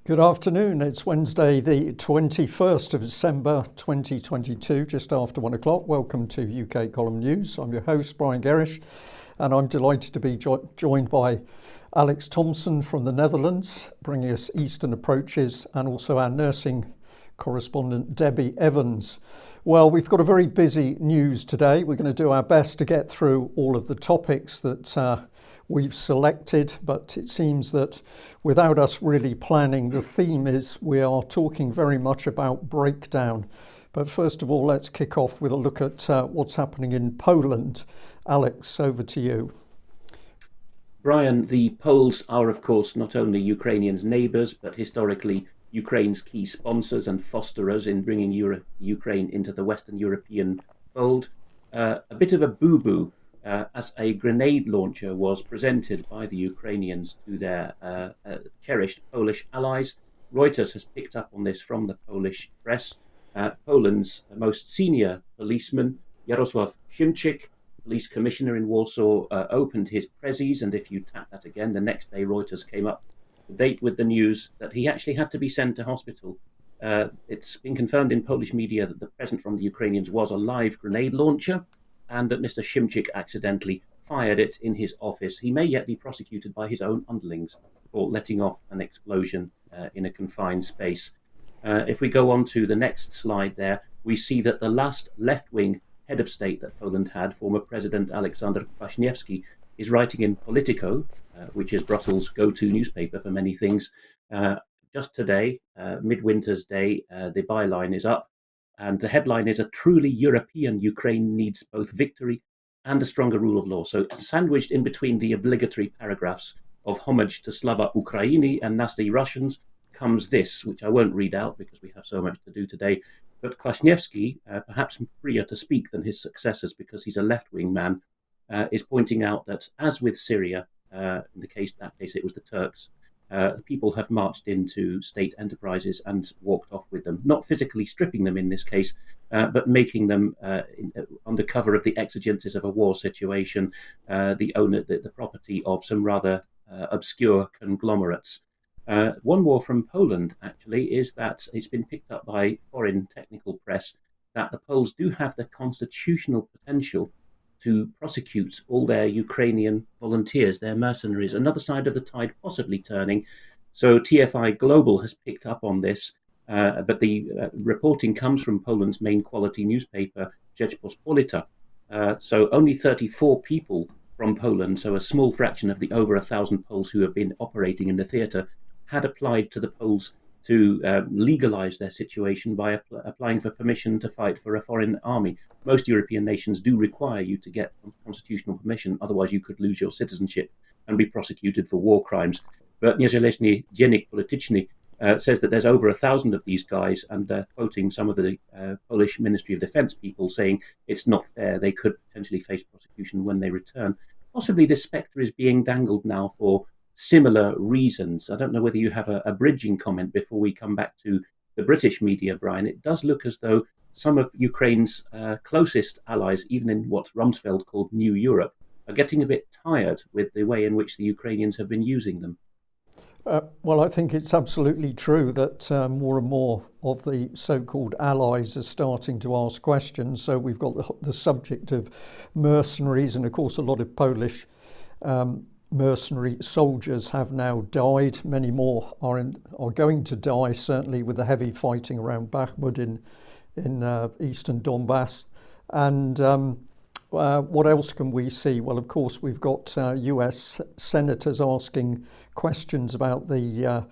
Good afternoon. It's Wednesday, the 21st of December 2022, just after 1 o'clock. Welcome to UK Column News. I'm your host, Brian Gerrish, and I'm delighted to be joined by Alex Thomson from the Netherlands, bringing us Eastern approaches, and also our nursing correspondent, Debi Evans. Well, we've got a very busy news today. We're going to do our best to get through all of the topics that we've selected, but it seems that without us really planning, the theme is we are talking very much about breakdown. But first of all, let's kick off with a look at what's happening in Poland. Alex, over to you. Brian, the Poles are, of course, not only Ukrainians' neighbours, but historically Ukraine's key sponsors and fosterers in bringing Ukraine into the Western European fold. A bit of a boo-boo as a grenade launcher was presented by the Ukrainians to their cherished Polish allies. Reuters has picked up on this from the Polish press. Poland's most senior policeman, Jarosław Szymczyk, police commissioner in Warsaw, opened his prezzies, and if you tap that again, the next day Reuters came up to date with the news that he actually had to be sent to hospital. It's been confirmed in Polish media that the present from the Ukrainians was a live grenade launcher, and that Mr. Szymczyk accidentally fired it in his office. He may yet be prosecuted by his own underlings for letting off an explosion in a confined space. If we go on to the next slide there, we see that the last left-wing head of state that Poland had, former President Aleksander Kwaśniewski, is writing in Politico, which is Brussels' go-to newspaper for many things. Just today, Midwinter's Day, the byline is up, and the headline is "A truly European Ukraine needs both victory and a stronger rule of law." So sandwiched in between the obligatory paragraphs of homage to Slava Ukraini and Nasty Russians comes this, which I won't read out because we have so much to do today. But Kwaśniewski, perhaps freer to speak than his successors because he's a left-wing man, is pointing out that, as with Syria, in that case it was the Turks, people have marched into state enterprises and walked off with them, not physically stripping them in this case, but making them, under cover of the exigencies of a war situation, the property of some rather obscure conglomerates. One more from Poland, actually, is that it's been picked up by foreign technical press that the Poles do have the constitutional potential to prosecute all their Ukrainian volunteers, their mercenaries. Another side of the tide possibly turning. So TFI Global has picked up on this, but the reporting comes from Poland's main quality newspaper, Rzeczpospolita. So only 34 people from Poland, so a small fraction of the over 1,000 Poles who have been operating in the theatre, had applied to the Poles to legalize their situation by applying for permission to fight for a foreign army. Most European nations do require you to get constitutional permission, otherwise you could lose your citizenship and be prosecuted for war crimes. But Niezależny Dziennik Polityczny says that there's over 1,000 of these guys, and quoting some of the Polish Ministry of Defense people saying it's not fair, they could potentially face prosecution when they return. Possibly this spectre is being dangled now for similar reasons. I don't know whether you have a bridging comment before we come back to the British media, Brian. It does look as though some of Ukraine's closest allies, even in what Rumsfeld called New Europe, are getting a bit tired with the way in which the Ukrainians have been using them. Well, I think it's absolutely true that more and more of the so-called allies are starting to ask questions. So we've got the subject of mercenaries, and of course a lot of Polish mercenary soldiers have now died. Many more are going to die, certainly with the heavy fighting around Bakhmut in eastern Donbass. And what else can we see? Well, of course, we've got US senators asking questions about the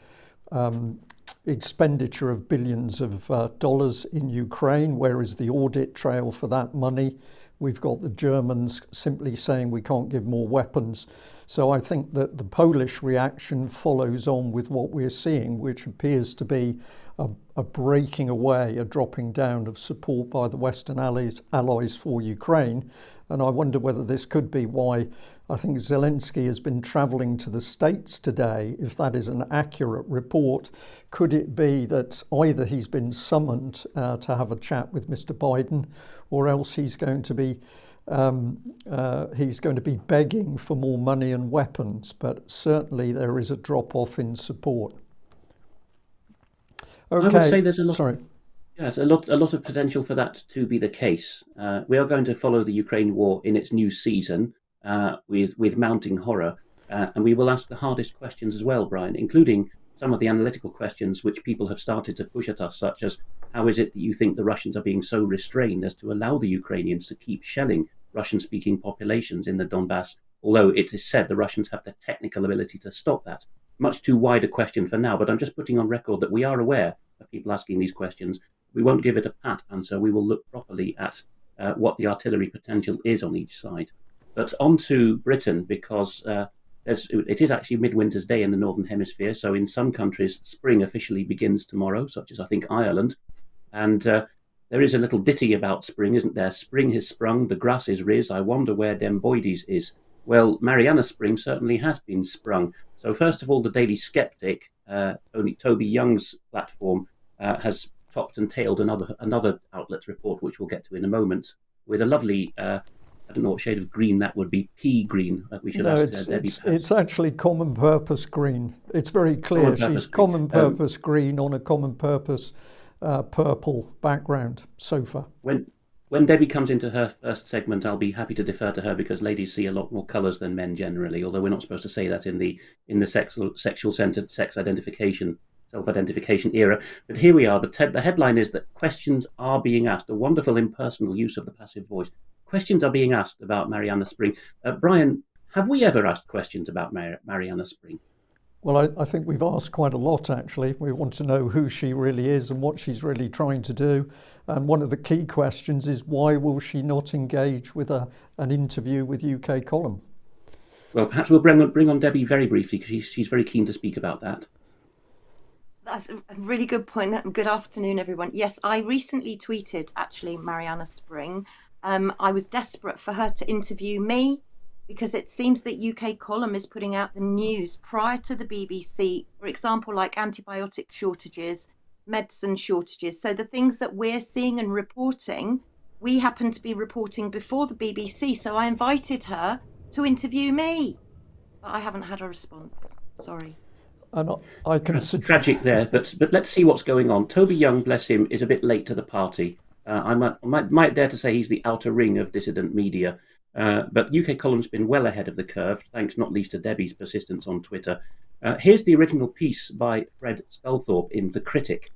expenditure of billions of dollars in Ukraine. Where is the audit trail for that money? We've got the Germans simply saying we can't give more weapons. So I think that the Polish reaction follows on with what we're seeing, which appears to be a breaking away, a dropping down of support by the Western allies for Ukraine. And I wonder whether this could be why I think Zelensky has been travelling to the States today. If that is an accurate report, could it be that either he's been summoned to have a chat with Mr. Biden, or else he's going to be begging for more money and weapons? But certainly there is a drop off in support. I would say Okay, there's a lot. sorry. Yes, a lot of potential for that to be the case. We are going to follow the Ukraine war in its new season with mounting horror, and we will ask the hardest questions as well, Brian, including some of the analytical questions which people have started to push at us, such as how is it that you think the Russians are being so restrained as to allow the Ukrainians to keep shelling Russian-speaking populations in the Donbass, although it is said the Russians have the technical ability to stop that. Much too wide a question for now, but I'm just putting on record that we are aware of people asking these questions. We won't give it a pat answer. We will look properly at what the artillery potential is on each side. But on to Britain, because it is actually Midwinter's Day in the Northern Hemisphere. So in some countries, spring officially begins tomorrow, such as I think Ireland. And there is a little ditty about spring, isn't there? Spring has sprung, the grass is riz. I wonder where dem boidies is. Well, Mariana Spring certainly has been sprung. So first of all, the Daily Skeptic, only Toby Young's platform, has topped and tailed another outlet's report, which we'll get to in a moment, with a lovely, I don't know what shade of green that would be, pea green. We should No, ask Debbie, perhaps. it's actually common purpose green. It's very clear. Common She's purpose green. common purpose green on a common purpose purple background sofa. When Debbie comes into her first segment, I'll be happy to defer to her because ladies see a lot more colours than men generally. Although we're not supposed to say that in the sexual centred sex identification self-identification era. But here we are. The headline is that questions are being asked. A wonderful impersonal use of the passive voice. Questions are being asked about Mariana Spring. Brian, have we ever asked questions about Mariana Spring? Well, I think we've asked quite a lot, actually. We want to know who she really is and what she's really trying to do. And one of the key questions is why will she not engage with an interview with UK Column? Well, perhaps we'll bring on Debbie very briefly because she's very keen to speak about that. That's a really good point. Good afternoon, everyone. Yes, I recently tweeted, actually, Mariana Spring. I was desperate for her to interview me because it seems that UK Column is putting out the news prior to the BBC, for example, like antibiotic shortages, medicine shortages. So the things that we're seeing and reporting, we happen to be reporting before the BBC. So I invited her to interview me, but I haven't had a response. Sorry. And I can tragic there, but let's see what's going on. Toby Young, bless him, is a bit late to the party. I might dare to say he's the outer ring of dissident media. But UK Column's been well ahead of the curve, thanks not least to Debbie's persistence on Twitter. Here's the original piece by Fred Sculthorpe in The Critic,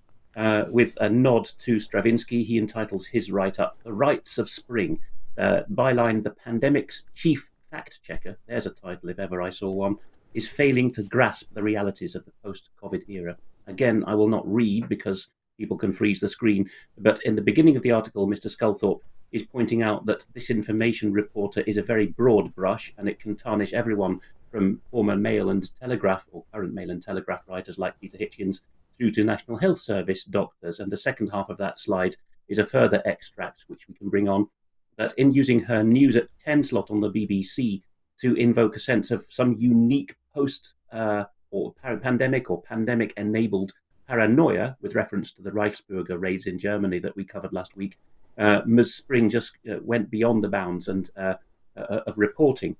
with a nod to Stravinsky. He entitles his write-up "The Rites of Spring," byline "The pandemic's chief fact-checker," there's a title if ever I saw one, "is failing to grasp the realities of the post-COVID era." Again, I will not read because people can freeze the screen, but in the beginning of the article, Mr. Sculthorpe is pointing out that disinformation reporter is a very broad brush and it can tarnish everyone from former Mail and Telegraph or current Mail and Telegraph writers like Peter Hitchens through to National Health Service doctors. And the second half of that slide is a further extract, which we can bring on, that in using her News at 10 slot on the BBC to invoke a sense of some unique post or pandemic or pandemic-enabled paranoia with reference to the Reichsbürger raids in Germany that we covered last week, Ms. Spring just went beyond the bounds of reporting.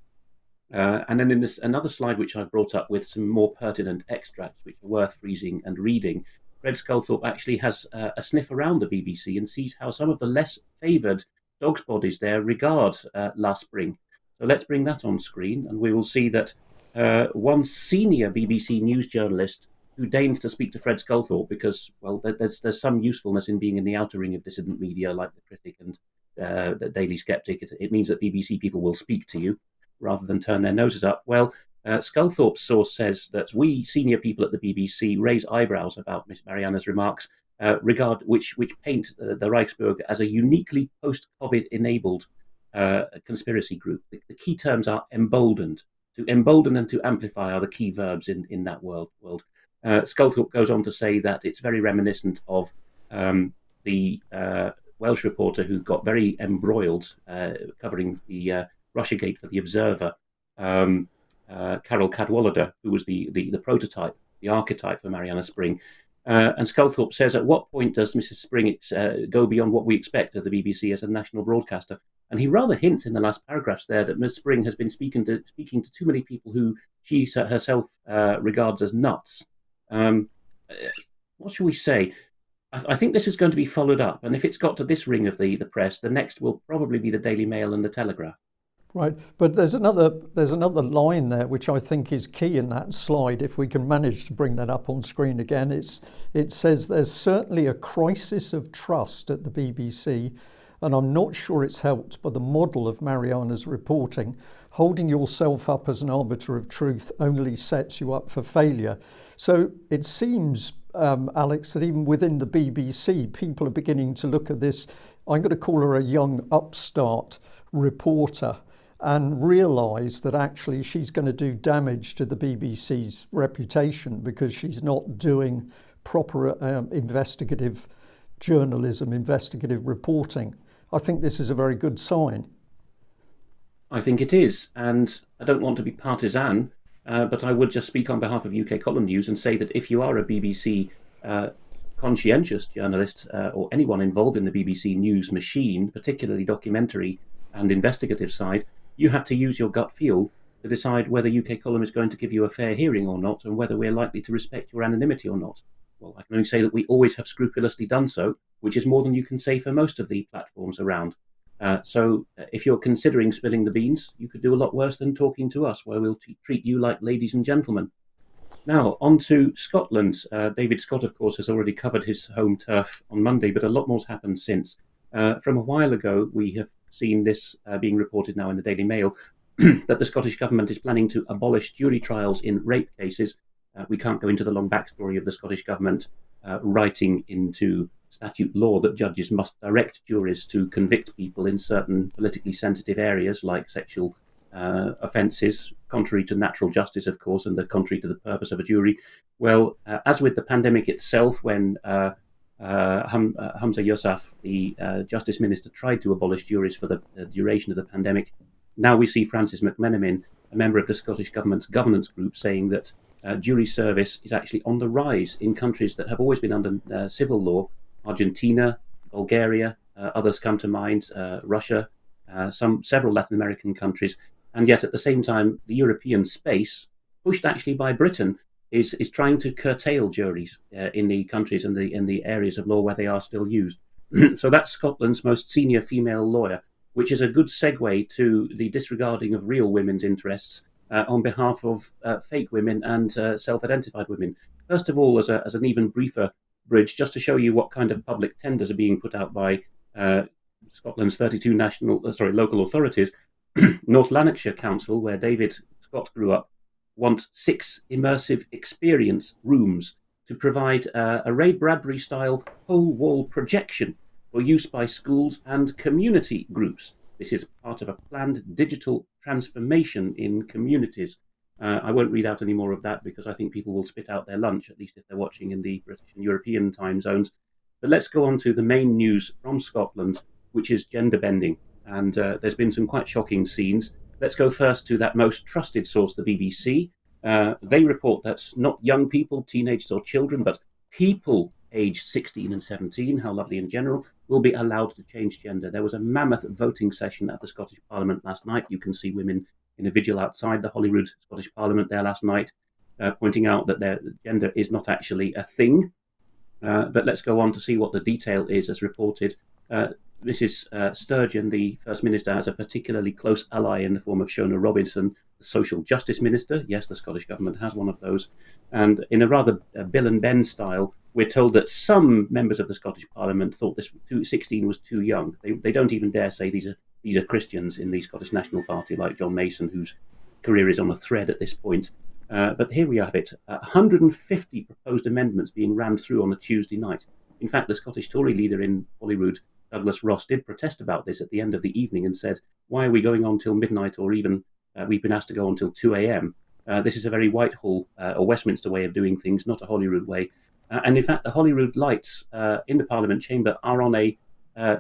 And then in this another slide which I've brought up with some more pertinent extracts which are worth freezing and reading, Fred Sculthorpe actually has a sniff around the BBC and sees how some of the less favoured dogs' bodies there regard La Spring. So let's bring that on screen and we will see that one senior BBC news journalist who deigns to speak to Fred Sculthorpe because, well, there's some usefulness in being in the outer ring of dissident media like The Critic and the Daily Skeptic. It means that BBC people will speak to you rather than turn their noses up. Well, Sculthorpe's source says that we senior people at the BBC raise eyebrows about Miss Mariana's remarks, which paint the Reichsbürger as a uniquely post-COVID enabled conspiracy group. The key terms are emboldened. To embolden and to amplify are the key verbs in that world. Sculthorpe goes on to say that it's very reminiscent of the Welsh reporter who got very embroiled covering the Russiagate for The Observer, Carol Cadwallader, who was the prototype, the archetype for Mariana Spring. And Sculthorpe says, at what point does Mrs. Spring go beyond what we expect of the BBC as a national broadcaster? And he rather hints in the last paragraphs there that Ms. Spring has been speaking to too many people who she herself regards as nuts. what shall we say? I think this is going to be followed up, and if it's got to this ring of the press, the next will probably be the Daily Mail and the Telegraph. Right, but there's another line there which I think is key in that slide. If we can manage to bring that up on screen again, it says there's certainly a crisis of trust at the BBC, and I'm not sure it's helped by the model of Mariana's reporting. Holding yourself up as an arbiter of truth only sets you up for failure. So it seems, Alex, that even within the BBC, people are beginning to look at this. I'm going to call her a young upstart reporter, and realise that actually she's going to do damage to the BBC's reputation because she's not doing proper investigative journalism, investigative reporting. I think this is a very good sign. I think it is, and I don't want to be partisan, but I would just speak on behalf of UK Column News and say that if you are a BBC conscientious journalist or anyone involved in the BBC news machine, particularly documentary and investigative side, you have to use your gut feel to decide whether UK Column is going to give you a fair hearing or not, and whether we're likely to respect your anonymity or not. Well, I can only say that we always have scrupulously done so, which is more than you can say for most of the platforms around. So if you're considering spilling the beans, you could do a lot worse than talking to us, where we'll treat you like ladies and gentlemen. Now, on to Scotland. David Scott, of course, has already covered his home turf on Monday, but a lot more's happened since. From a while ago, we have seen this being reported now in the Daily Mail, that the Scottish Government is planning to abolish jury trials in rape cases. We can't go into the long backstory of the Scottish Government writing into statute law that judges must direct juries to convict people in certain politically sensitive areas like sexual offences, contrary to natural justice, of course, and contrary to the purpose of a jury. Well, as with the pandemic itself, when Hamza Yousaf, the Justice Minister, tried to abolish juries for the duration of the pandemic, now we see Francis McMenamin, a member of the Scottish Government's governance group, saying that jury service is actually on the rise in countries that have always been under civil law: Argentina, Bulgaria, others come to mind, Russia, several Latin American countries. And yet at the same time, the European space, pushed actually by Britain, is trying to curtail juries in the countries and in the areas of law where they are still used. So that's Scotland's most senior female lawyer, which is a good segue to the disregarding of real women's interests on behalf of fake women and self-identified women. First of all, as an even briefer bridge, just to show you what kind of public tenders are being put out by Scotland's 32 local authorities. North Lanarkshire Council, where David Scott grew up, wants 6 immersive experience rooms to provide a Ray Bradbury-style whole-wall projection for use by schools and community groups. This is part of a planned digital transformation in communities. I won't read out any more of that because I think people will spit out their lunch, at least if they're watching in the British and European time zones. But let's go on to the main news from Scotland, which is gender bending. And there's been some quite shocking scenes. Let's go first to that most trusted source, the BBC. They report that not young people, teenagers or children, but people aged 16 and 17, how lovely in general, will be allowed to change gender. There was a mammoth voting session at the Scottish Parliament last night. You can see women in a vigil outside the Holyrood Scottish Parliament there last night, pointing out that their gender is not actually a thing. But let's go on to see what the detail is as reported. Mrs. Sturgeon, the First Minister, has a particularly close ally in the form of Shona Robinson, the Social Justice Minister. Yes, the Scottish Government has one of those. And in a rather Bill and Ben style, we're told that some members of the Scottish Parliament thought this 16 was too young. They don't even dare say these are Christians in the Scottish National Party, like John Mason, whose career is on a thread at this point. But here we have it, 150 proposed amendments being rammed through on a Tuesday night. In fact, the Scottish Tory leader in Holyrood, Douglas Ross, did protest about this at the end of the evening and said, why are we going on till midnight, or even we've been asked to go on till 2 a.m. This is a very Whitehall or Westminster way of doing things, not a Holyrood way. And in fact, the Holyrood lights in the Parliament chamber are on a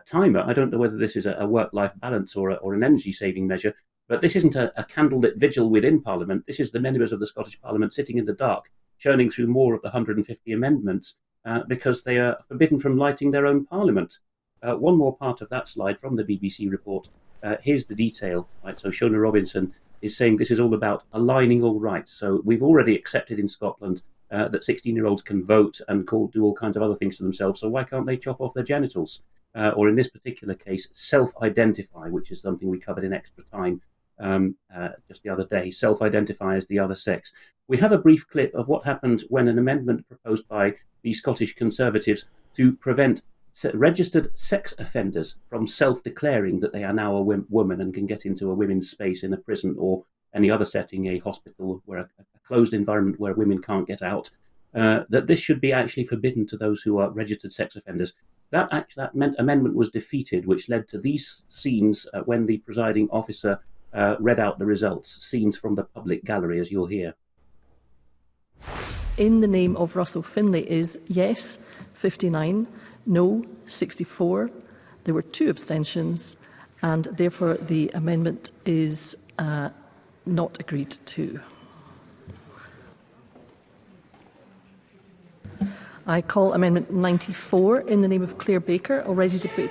timer. I don't know whether this is a work-life balance or an energy-saving measure, but this isn't a candlelit vigil within Parliament. This is the members of the Scottish Parliament sitting in the dark, churning through more of the 150 amendments because they are forbidden from lighting their own Parliament. One more part of that slide from the BBC report. Here's the detail. Right, so Shona Robinson is saying this is all about aligning all rights. So we've already accepted in Scotland that 16-year-olds can vote and do all kinds of other things to themselves. So why can't they chop off their genitals? Or in this particular case, self-identify, which is something we covered in extra time just the other day. Self-identify as the other sex. We have a brief clip of what happened when an amendment proposed by the Scottish Conservatives to prevent registered sex offenders from self-declaring that they are now a woman and can get into a women's space in a prison or any other setting, a hospital, where a closed environment where women can't get out, that this should be actually forbidden to those who are registered sex offenders. That amendment was defeated, which led to these scenes when the presiding officer read out the results, scenes from the public gallery, as you'll hear. In the name of Russell Finlay is yes, 59, no, 64. There were 2 abstentions, and therefore the amendment is not agreed to. I call Amendment 94 in the name of Claire Baker, already debated.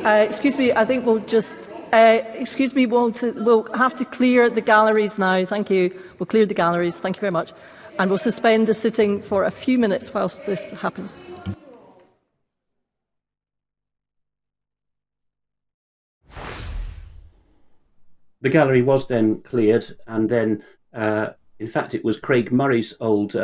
Excuse me, I think we'll just, excuse me, we'll have to clear the galleries now. Thank you. We'll clear the galleries. Thank you very much. And we'll suspend the sitting for a few minutes whilst this happens. The gallery was then cleared, and then, in fact, it was Craig Murray's old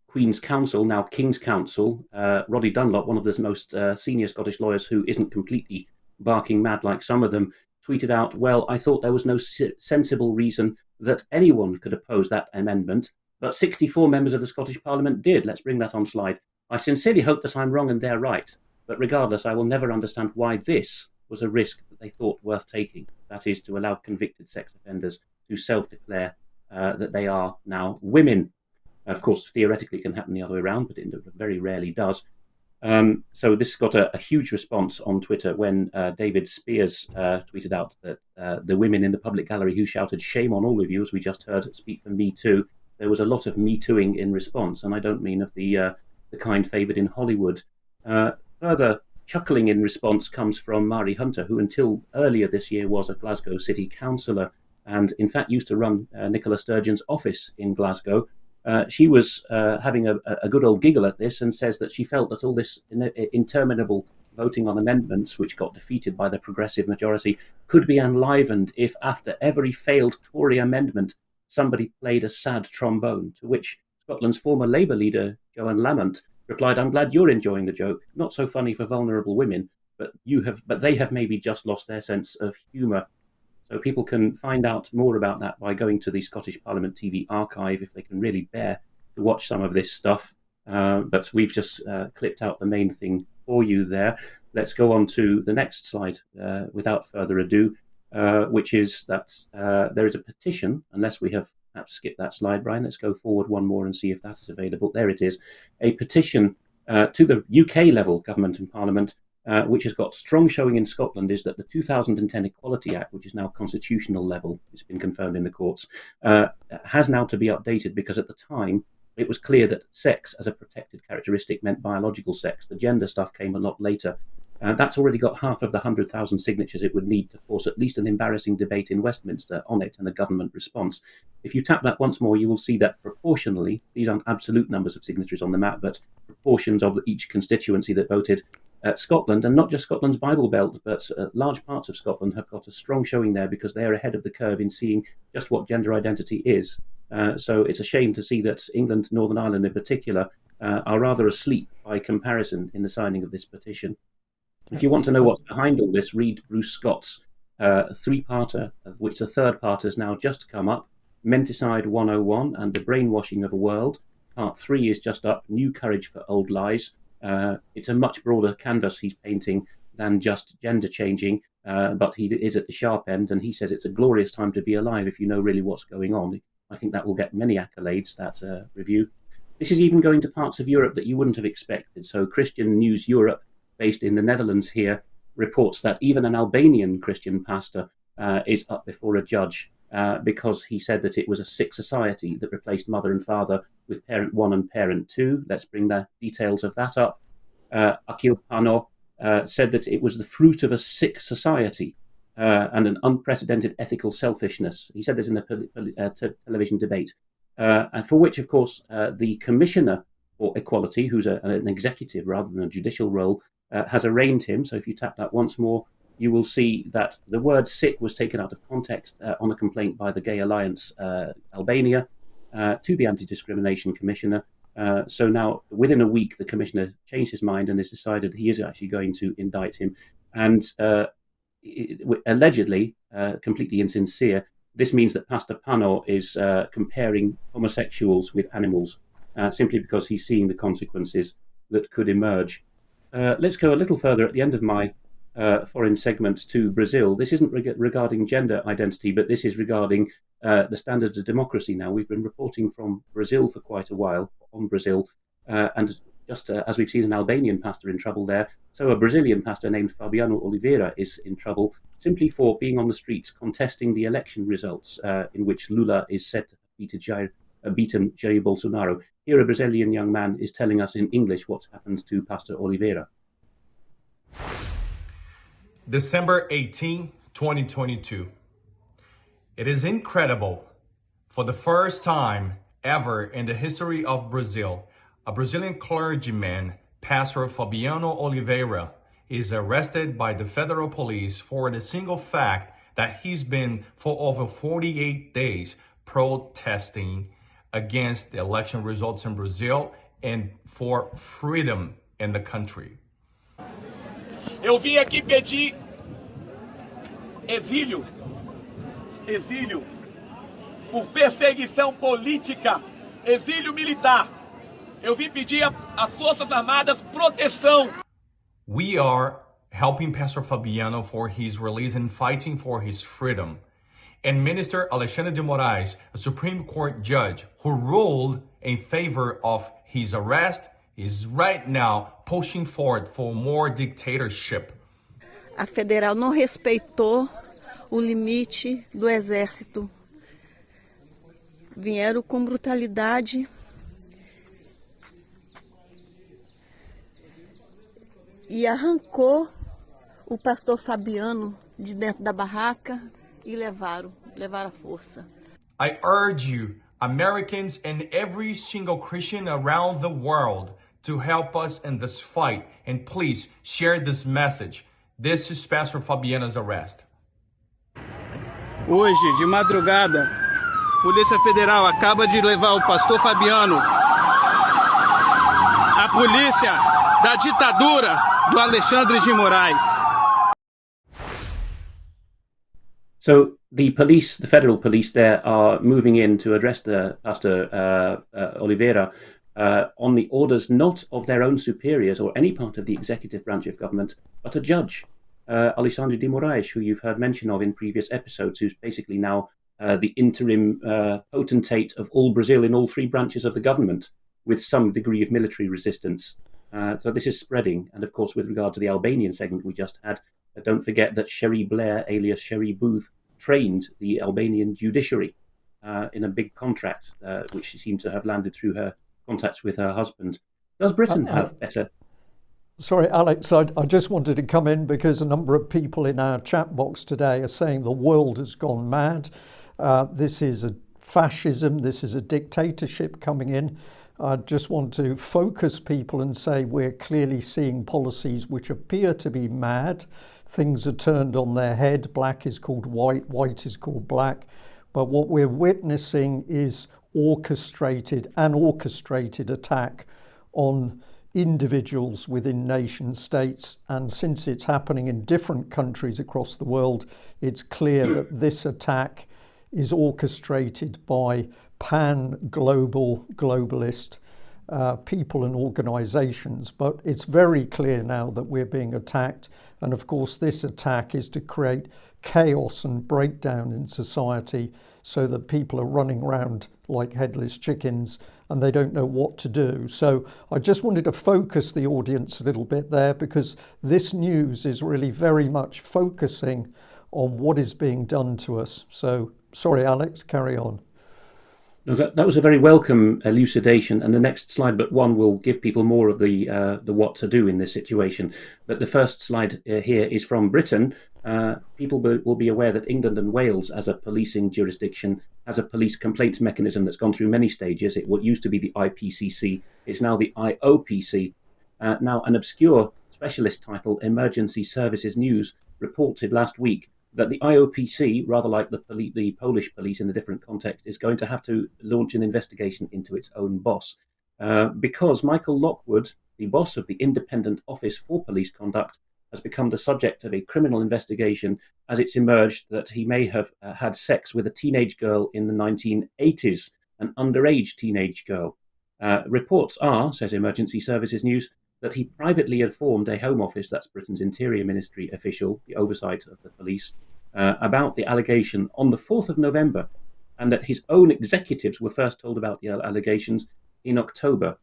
Queen's Counsel, now King's Counsel, Roddy Dunlop, one of the most senior Scottish lawyers who isn't completely barking mad like some of them, tweeted out, well, I thought there was no sensible reason that anyone could oppose that amendment, but 64 members of the Scottish Parliament did. Let's bring that on slide. I sincerely hope that I'm wrong and they're right, but regardless, I will never understand why this was a risk that they thought worth taking. That is, to allow convicted sex offenders to self-declare that they are now women. Of course, theoretically it can happen the other way around, but it very rarely does. So this got a huge response on Twitter when David Spears tweeted out that the women in the public gallery who shouted, "Shame on all of you," as we just heard, speak for Me Too. There was a lot of Me Tooing in response, and I don't mean of the kind favoured in Hollywood. Further chuckling in response comes from Mari Hunter, who until earlier this year was a Glasgow city councillor and in fact used to run Nicola Sturgeon's office in Glasgow. She was having a good old giggle at this and says that she felt that all this interminable voting on amendments, which got defeated by the progressive majority, could be enlivened if after every failed Tory amendment somebody played a sad trombone, to which Scotland's former Labour leader, Joan Lamont, replied, "I'm glad you're enjoying the joke. Not so funny for vulnerable women, but they have maybe just lost their sense of humour." So people can find out more about that by going to the Scottish Parliament TV archive if they can really bear to watch some of this stuff. But we've just clipped out the main thing for you there. Let's go on to the next slide without further ado, which is that there is a petition, unless we have perhaps skipped that slide, Brian. Let's go forward one more and see if that is available. There it is. A petition to the UK level government and Parliament, which has got strong showing in Scotland, is that the 2010 Equality Act, which is now constitutional level, it's been confirmed in the courts, has now to be updated because at the time it was clear that sex as a protected characteristic meant biological sex. The gender stuff came a lot later. That's already got half of the 100,000 signatures it would need to force at least an embarrassing debate in Westminster on it and a government response. If you tap that once more, you will see that proportionally, these aren't absolute numbers of signatures on the map, but proportions of each constituency that voted, Scotland, and not just Scotland's Bible Belt, but large parts of Scotland have got a strong showing there because they are ahead of the curve in seeing just what gender identity is. So it's a shame to see that England, Northern Ireland in particular, are rather asleep by comparison in the signing of this petition. If you want to know what's behind all this, read Bruce Scott's three-parter, of which the third part has now just come up, Menticide 101 and the Brainwashing of a World. Part 3 is just up, New Courage for Old Lies. It's a much broader canvas he's painting than just gender changing, but he is at the sharp end, and he says it's a glorious time to be alive if you know really what's going on. I think that will get many accolades, that review. This is even going to parts of Europe that you wouldn't have expected. So Christian News Europe, based in the Netherlands here, reports that even an Albanian Christian pastor is up before a judge because he said that it was a sick society that replaced mother and father with parent 1 and parent 2. Let's bring the details of that up. Akil Pano, said that it was the fruit of a sick society and an unprecedented ethical selfishness. He said this in a television debate, and for which, of course, the Commissioner for Equality, who's an executive rather than a judicial role, has arraigned him. So if you tap that once more, you will see that the word sick was taken out of context on a complaint by the Gay Alliance Albania to the Anti-Discrimination Commissioner. So now, within a week, the Commissioner changed his mind and has decided he is actually going to indict him. And allegedly, completely insincere, this means that Pastor Pano is comparing homosexuals with animals, simply because he's seeing the consequences that could emerge. Let's go a little further at the end of my foreign segment to Brazil. This isn't regarding gender identity, but this is regarding the standards of democracy now. We've been reporting from Brazil for quite a while on Brazil, and just as we've seen an Albanian pastor in trouble there, so a Brazilian pastor named Fabiano Oliveira is in trouble simply for being on the streets contesting the election results in which Lula is said to have beaten Jair Bolsonaro. Here a Brazilian young man is telling us in English what happened to Pastor Oliveira. December 18, 2022. It is incredible. For the first time ever in the history of Brazil, a Brazilian clergyman, Pastor Fabiano Oliveira, is arrested by the federal police for the single fact that he's been for over 48 days protesting against the election results in Brazil and for freedom in the country. Eu vim aqui pedir exílio por perseguição política, exílio militar. Eu vim pedir às Forças Armadas proteção. We are helping Pastor Fabiano for his release and fighting for his freedom. And Minister Alexandre de Moraes, a Supreme Court judge who ruled in favor of his arrest, is right now pushing forward for more dictatorship. A federal não respeitou o limite do exército. Vieram com brutalidade e arrancou o pastor Fabiano de dentro da barraca e levaram à força. I urge you, Americans and every single Christian around the world, to help us in this fight, and please share this message. This is Pastor Fabiano's arrest. Hoje, de madrugada, Polícia Federal acaba de levar o pastor Fabiano à polícia da ditadura do Alexandre de Moraes. So the police, the federal police there, are moving in to address the Pastor Oliveira on the orders not of their own superiors or any part of the executive branch of government, but a judge, Alexandre de Moraes, who you've heard mention of in previous episodes, who's basically now the interim potentate of all Brazil in all three branches of the government, with some degree of military resistance. So this is spreading. And of course, with regard to the Albanian segment we just had, don't forget that Sherry Blair, alias Sherry Booth, trained the Albanian judiciary in a big contract, which seemed to have landed through her contacts with her husband. Does Britain have better? Sorry, Alex, I just wanted to come in because a number of people in our chat box today are saying the world has gone mad. This is a fascism, this is a dictatorship coming in. I just want to focus people and say we're clearly seeing policies which appear to be mad. Things are turned on their head. Black is called white, white is called black. But what we're witnessing is an orchestrated attack on individuals within nation states. And since it's happening in different countries across the world, it's clear that this attack is orchestrated by pan-global, globalist people and organisations. But it's very clear now that we're being attacked. And of course, this attack is to create chaos and breakdown in society so that people are running around like headless chickens and they don't know what to do. So I just wanted to focus the audience a little bit there because this news is really very much focusing on what is being done to us. So, sorry, Alex, carry on. No, that was a very welcome elucidation, and the next slide but one will give people more of the what to do in this situation. But the first slide here is from Britain. People will be aware that England and Wales, as a policing jurisdiction, has a police complaints mechanism that's gone through many stages. What used to be the IPCC is now the IOPC. Now, an obscure specialist title, Emergency Services News, reported last week that the IOPC, rather like the Polish police in a different context, is going to have to launch an investigation into its own boss. Because Michael Lockwood, the boss of the Independent Office for Police Conduct, has become the subject of a criminal investigation as it's emerged that he may have had sex with a teenage girl in the 1980s, an underage teenage girl. Reports are, says Emergency Services News, that he privately informed a Home Office, that's Britain's Interior Ministry official, the oversight of the police, about the allegation on the 4th of November, and that his own executives were first told about the allegations in October.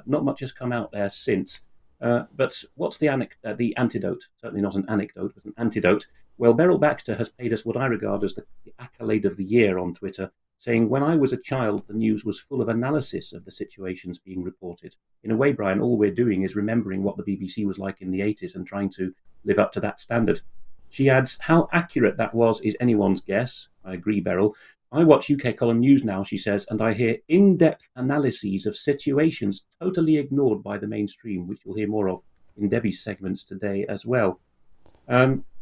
Not much has come out there since. But what's the antidote? Certainly not an anecdote, but an antidote. Well, Beryl Baxter has paid us what I regard as the accolade of the year on Twitter, saying, when I was a child, the news was full of analysis of the situations being reported. In a way, Brian, all we're doing is remembering what the BBC was like in the 80s and trying to live up to that standard. She adds, how accurate that was is anyone's guess. I agree, Beryl. I watch UK Column News now, she says, and I hear in-depth analyses of situations totally ignored by the mainstream, which you'll hear more of in Debi's segments today as well.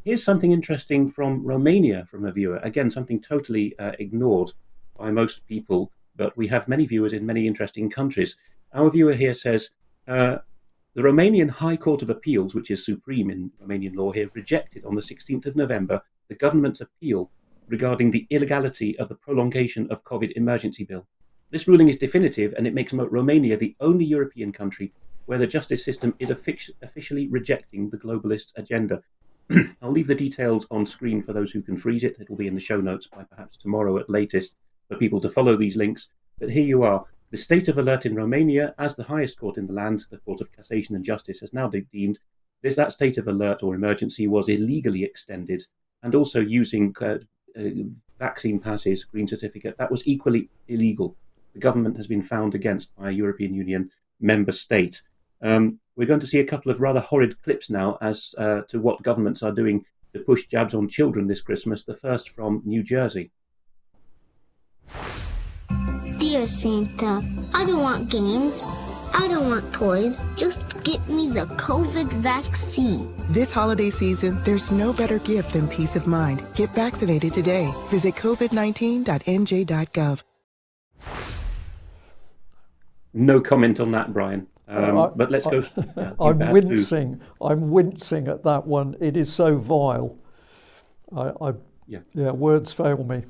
Here's something interesting from Romania from a viewer. Again, something totally ignored by most people, but we have many viewers in many interesting countries. Our viewer here says, the Romanian High Court of Appeals, which is supreme in Romanian law here, rejected on the 16th of November the government's appeal regarding the illegality of the prolongation of COVID emergency bill. This ruling is definitive, and it makes Romania the only European country where the justice system is officially rejecting the globalist agenda. I'll leave the details on screen for those who can freeze it. It will be in the show notes by perhaps tomorrow at latest for people to follow these links. But here you are. The state of alert in Romania, as the highest court in the land, the Court of Cassation and Justice, has now deemed that state of alert or emergency was illegally extended, and also using vaccine passes, green certificate, that was equally illegal. The government has been found against by a European Union member state. We're going to see a couple of rather horrid clips now as to what governments are doing to push jabs on children this Christmas. The first from New Jersey. Dear Santa, I don't want games. I don't want toys. Just get me the COVID vaccine. This holiday season, there's no better gift than peace of mind. Get vaccinated today. Visit covid19.nj.gov. No comment on that, Brian. But let's go. I'm wincing. I'm wincing at that one. It is so vile. Words fail me.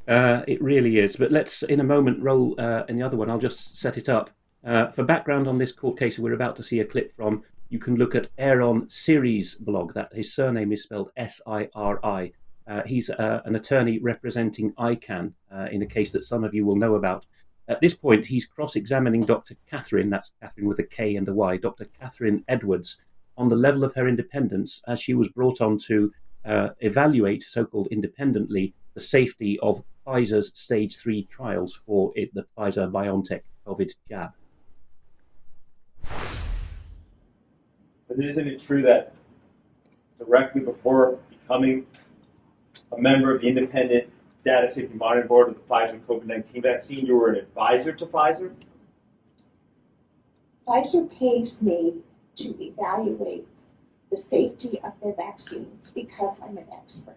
It really is. But let's, in a moment, roll in the other one. I'll just set it up. For background on this court case we're about to see a clip from, you can look at Aaron Siri's blog. That his surname is spelled S-I-R-I. He's an attorney representing ICANN in a case that some of you will know about. At this point, he's cross-examining Dr. Catherine, that's Catherine with a K and a Y, Dr. Catherine Edwards, on the level of her independence as she was brought on to evaluate, so-called independently, the safety of Pfizer's stage 3 trials for the Pfizer-BioNTech COVID jab. But isn't it true that directly before becoming a member of the Independent Data Safety Monitoring Board of the Pfizer COVID-19 vaccine, you were an advisor to Pfizer? Pfizer pays me to evaluate the safety of their vaccines because I'm an expert.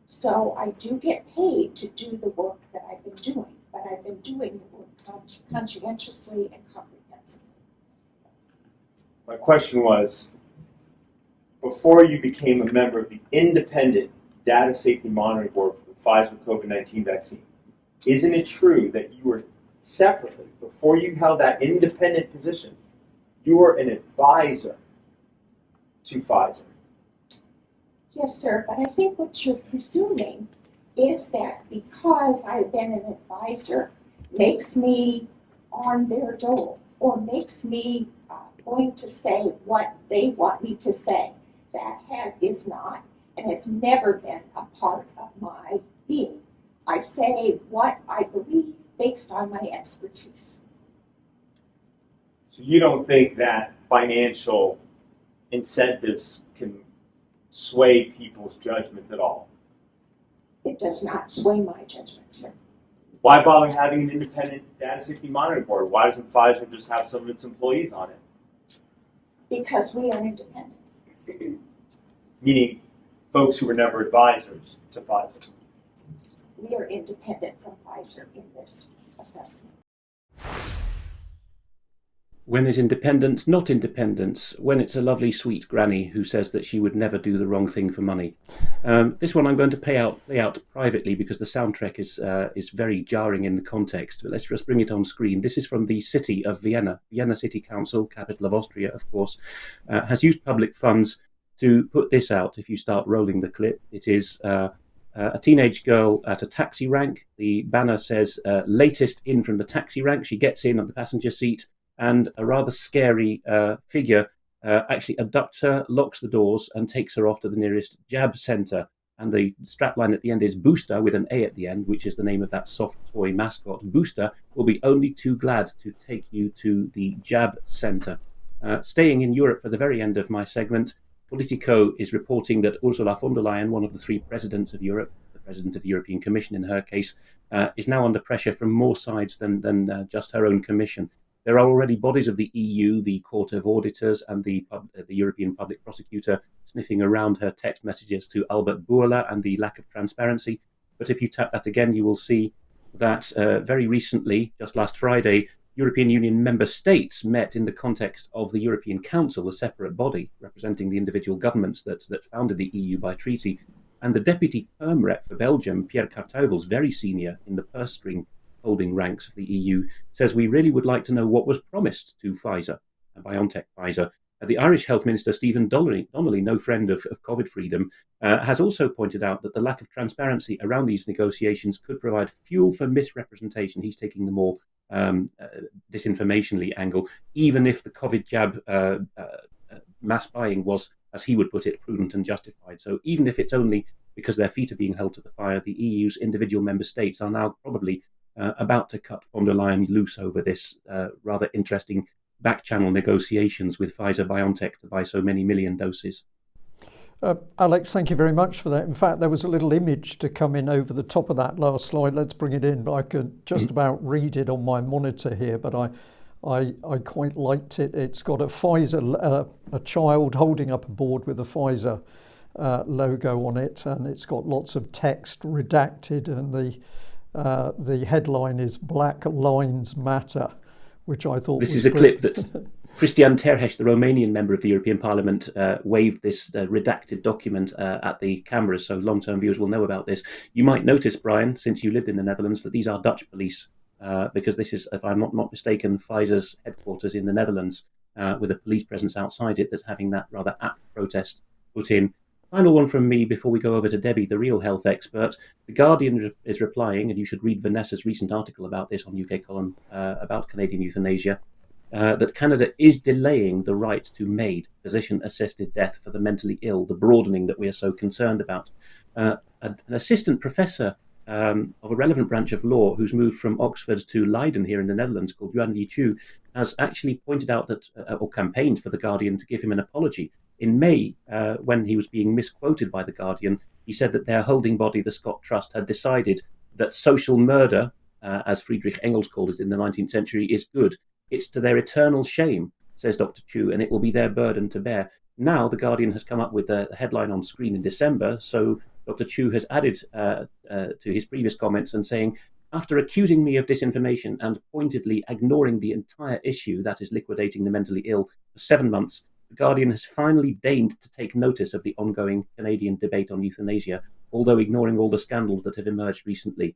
So I do get paid to do the work that I've been doing, but I've been doing the work conscientiously and comprehensively. My question was, before you became a member of the Independent Data Safety Monitoring Board for the Pfizer COVID-19 vaccine, isn't it true that you were separately, before you held that independent position, you were an advisor to Pfizer? Yes, sir, but I think what you're presuming is that because I've been an advisor makes me on their dole or makes me going to say what they want me to say. That is not and has never been a part of my being. I say what I believe based on my expertise. So you don't think that financial incentives can sway people's judgment at all? It does not sway my judgment, sir. Why bother having an independent data safety monitoring board? Why doesn't Pfizer just have some of its employees on it? Because we are independent. Meaning folks who were never advisors to Pfizer. We are independent from Pfizer in this assessment. When is independence not independence? When it's a lovely, sweet granny who says that she would never do the wrong thing for money. This one I'm going to play out privately because the soundtrack is very jarring in the context. But let's just bring it on screen. This is from the city of Vienna. Vienna City Council, capital of Austria, of course, has used public funds to put this out. If you start rolling the clip, it is a teenage girl at a taxi rank. The banner says, latest in from the taxi rank. She gets in on the passenger seat, and a rather scary figure actually abducts her, locks the doors, and takes her off to the nearest jab centre. And the strapline at the end is Booster, with an A at the end, which is the name of that soft toy mascot. Booster will be only too glad to take you to the jab centre. Staying in Europe for the very end of my segment, Politico is reporting that Ursula von der Leyen, one of the three presidents of Europe, the president of the European Commission in her case, is now under pressure from more sides than just her own commission. There are already bodies of the EU, the Court of Auditors, and the European Public Prosecutor sniffing around her text messages to Albert Bourla and the lack of transparency. But if you tap that again, you will see that very recently, just last Friday, European Union member states met in the context of the European Council, a separate body representing the individual governments that founded the EU by treaty. And the deputy perm rep for Belgium, Pierre Cartouwels, very senior in the purse string holding ranks of the EU, says we really would like to know what was promised to Pfizer, BioNTech Pfizer. The Irish Health Minister, Stephen Donnelly, no friend of COVID freedom, has also pointed out that the lack of transparency around these negotiations could provide fuel for misrepresentation. He's taking the more disinformationally angle, even if the COVID jab mass buying was, as he would put it, prudent and justified. So even if it's only because their feet are being held to the fire, the EU's individual member states are now probably about to cut von der Leyen loose over this rather interesting back-channel negotiations with Pfizer-BioNTech to buy so many million doses. Alex, thank you very much for that. In fact, there was a little image to come in over the top of that last slide. Let's bring it in. I could just about read it on my monitor here, but I quite liked it. It's got a Pfizer, a child holding up a board with a Pfizer logo on it, and it's got lots of text redacted, and the headline is "Black Lives Matter," which I thought this is a clip that Cristian Terheș, the Romanian member of the European Parliament, waved this redacted document at the cameras, so long-term viewers will know about this. You might notice, Brian, since you lived in the Netherlands, that these are Dutch police, because this is, if I'm not mistaken, Pfizer's headquarters in the Netherlands, with a police presence outside it that's having that rather apt protest put in. Final one from me before we go over to Debbie, the real health expert. The Guardian is replying, and you should read Vanessa's recent article about this on UK Column about Canadian euthanasia, that Canada is delaying the right to MAID, physician-assisted death for the mentally ill, the broadening that we are so concerned about. An assistant professor of a relevant branch of law who's moved from Oxford to Leiden here in the Netherlands, called Yuan Yichu, has actually pointed out that, or campaigned for the Guardian to give him an apology. In May, when he was being misquoted by the Guardian, he said that their holding body, the Scott Trust, had decided that social murder, as Friedrich Engels called it in the 19th century, is good. It's to their eternal shame, says Dr. Chu, and it will be their burden to bear. Now the Guardian has come up with a headline on screen in December, so Dr. Chu has added to his previous comments and saying, after accusing me of disinformation and pointedly ignoring the entire issue, that is liquidating the mentally ill, for 7 months, the Guardian has finally deigned to take notice of the ongoing Canadian debate on euthanasia, although ignoring all the scandals that have emerged recently.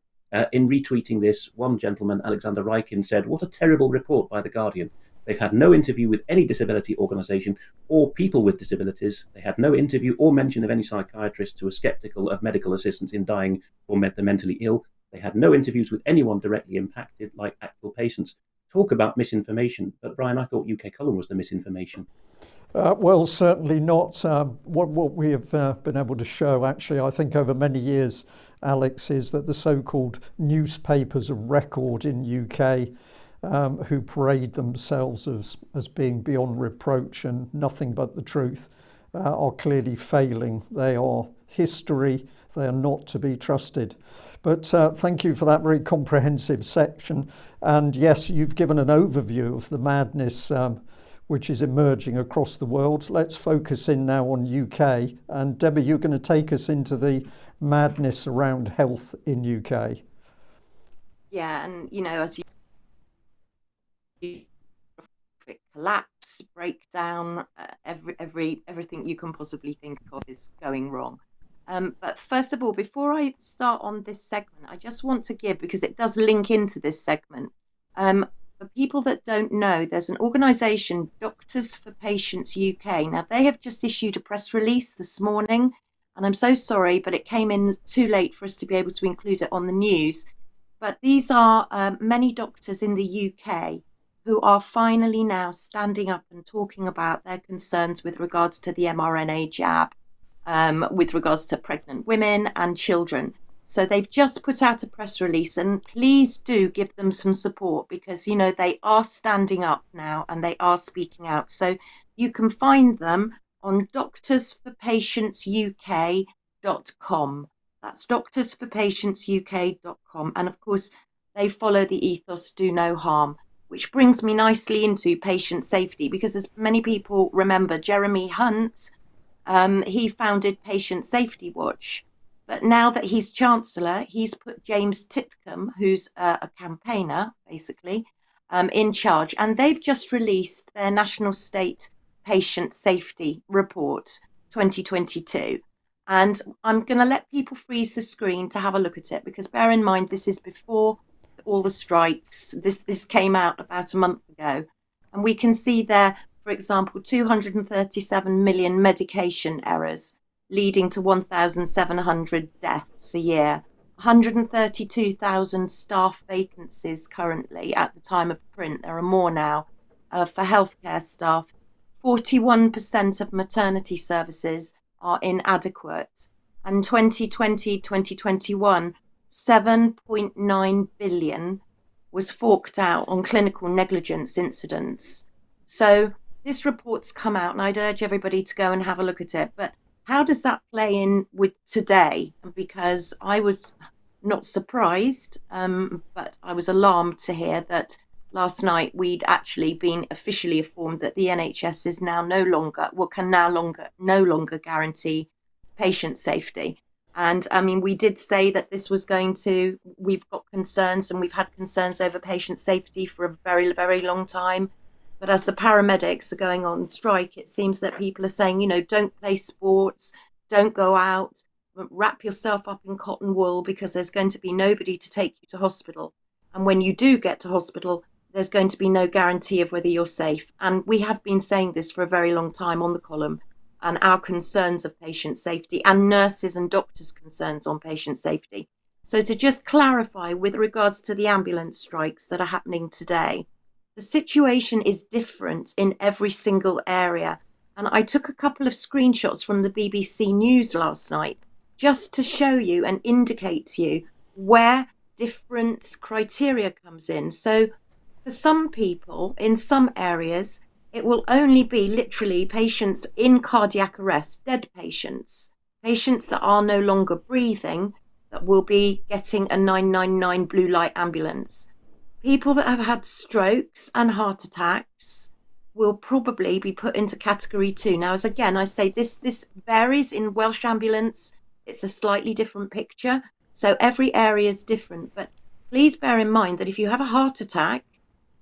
In retweeting this, one gentleman, Alexander Rykin, said, "What a terrible report by The Guardian. They've had no interview with any disability organisation or people with disabilities. They had no interview or mention of any psychiatrists who are sceptical of medical assistance in dying or the mentally ill. They had no interviews with anyone directly impacted, like actual patients." Talk about misinformation. But Brian, I thought UK Column was the misinformation. Well, certainly not. What we have been able to show, actually, I think over many years, Alex, is that the so-called newspapers of record in UK, who parade themselves as being beyond reproach and nothing but the truth, are clearly failing. They are history. They are not to be trusted. But thank you for that very comprehensive section. And yes, you've given an overview of the madness which is emerging across the world. Let's focus in now on UK. And Debi, you're going to take us into the madness around health in UK. Yeah, and as you collapse, breakdown, everything you can possibly think of is going wrong. But first of all, before I start on this segment, I just want to give, because it does link into this segment, for people that don't know, there's an organisation, Doctors for Patients UK. Now, they have just issued a press release this morning, and I'm so sorry, but it came in too late for us to be able to include it on the news. But these are many doctors in the UK who are finally now standing up and talking about their concerns with regards to the mRNA jab, with regards to pregnant women and children. So they've just put out a press release, and please do give them some support, because, they are standing up now and they are speaking out. So you can find them on doctorsforpatientsuk.com. That's doctorsforpatientsuk.com. And of course, they follow the ethos, do no harm, which brings me nicely into patient safety, because as many people remember, Jeremy Hunt, he founded Patient Safety Watch. But now that he's Chancellor, he's put James Titcombe, who's a campaigner, basically, in charge. And they've just released their National State Patient Safety Report 2022. And I'm going to let people freeze the screen to have a look at it, because bear in mind, this is before all the strikes. This came out about a month ago. And we can see there, for example, 237 million medication errors, leading to 1,700 deaths a year, 132,000 staff vacancies currently at the time of print. There are more now for healthcare staff. 41% of maternity services are inadequate. And 2020-2021, 7.9 billion was forked out on clinical negligence incidents. So this report's come out, and I'd urge everybody to go and have a look at it. But how does that play in with today? Because I was not surprised, but I was alarmed to hear that last night we'd actually been officially informed that the NHS is now no longer guarantee patient safety. And I mean, we did say that this was we've got concerns, and we've had concerns over patient safety for a very, very long time. But as the paramedics are going on strike, it seems that people are saying, don't play sports, don't go out, wrap yourself up in cotton wool, because there's going to be nobody to take you to hospital. And when you do get to hospital, there's going to be no guarantee of whether you're safe. And we have been saying this for a very long time on the column, and our concerns of patient safety and nurses and doctors' concerns on patient safety. So to just clarify with regards to the ambulance strikes that are happening today, the situation is different in every single area. And I took a couple of screenshots from the BBC News last night just to show you and indicate to you where different criteria comes in. So for some people in some areas, it will only be literally patients in cardiac arrest, dead patients that are no longer breathing, that will be getting a 999 blue light ambulance. People that have had strokes and heart attacks will probably be put into category 2. Now, as again, I say this varies in Welsh Ambulance. It's a slightly different picture. So every area is different. But please bear in mind that if you have a heart attack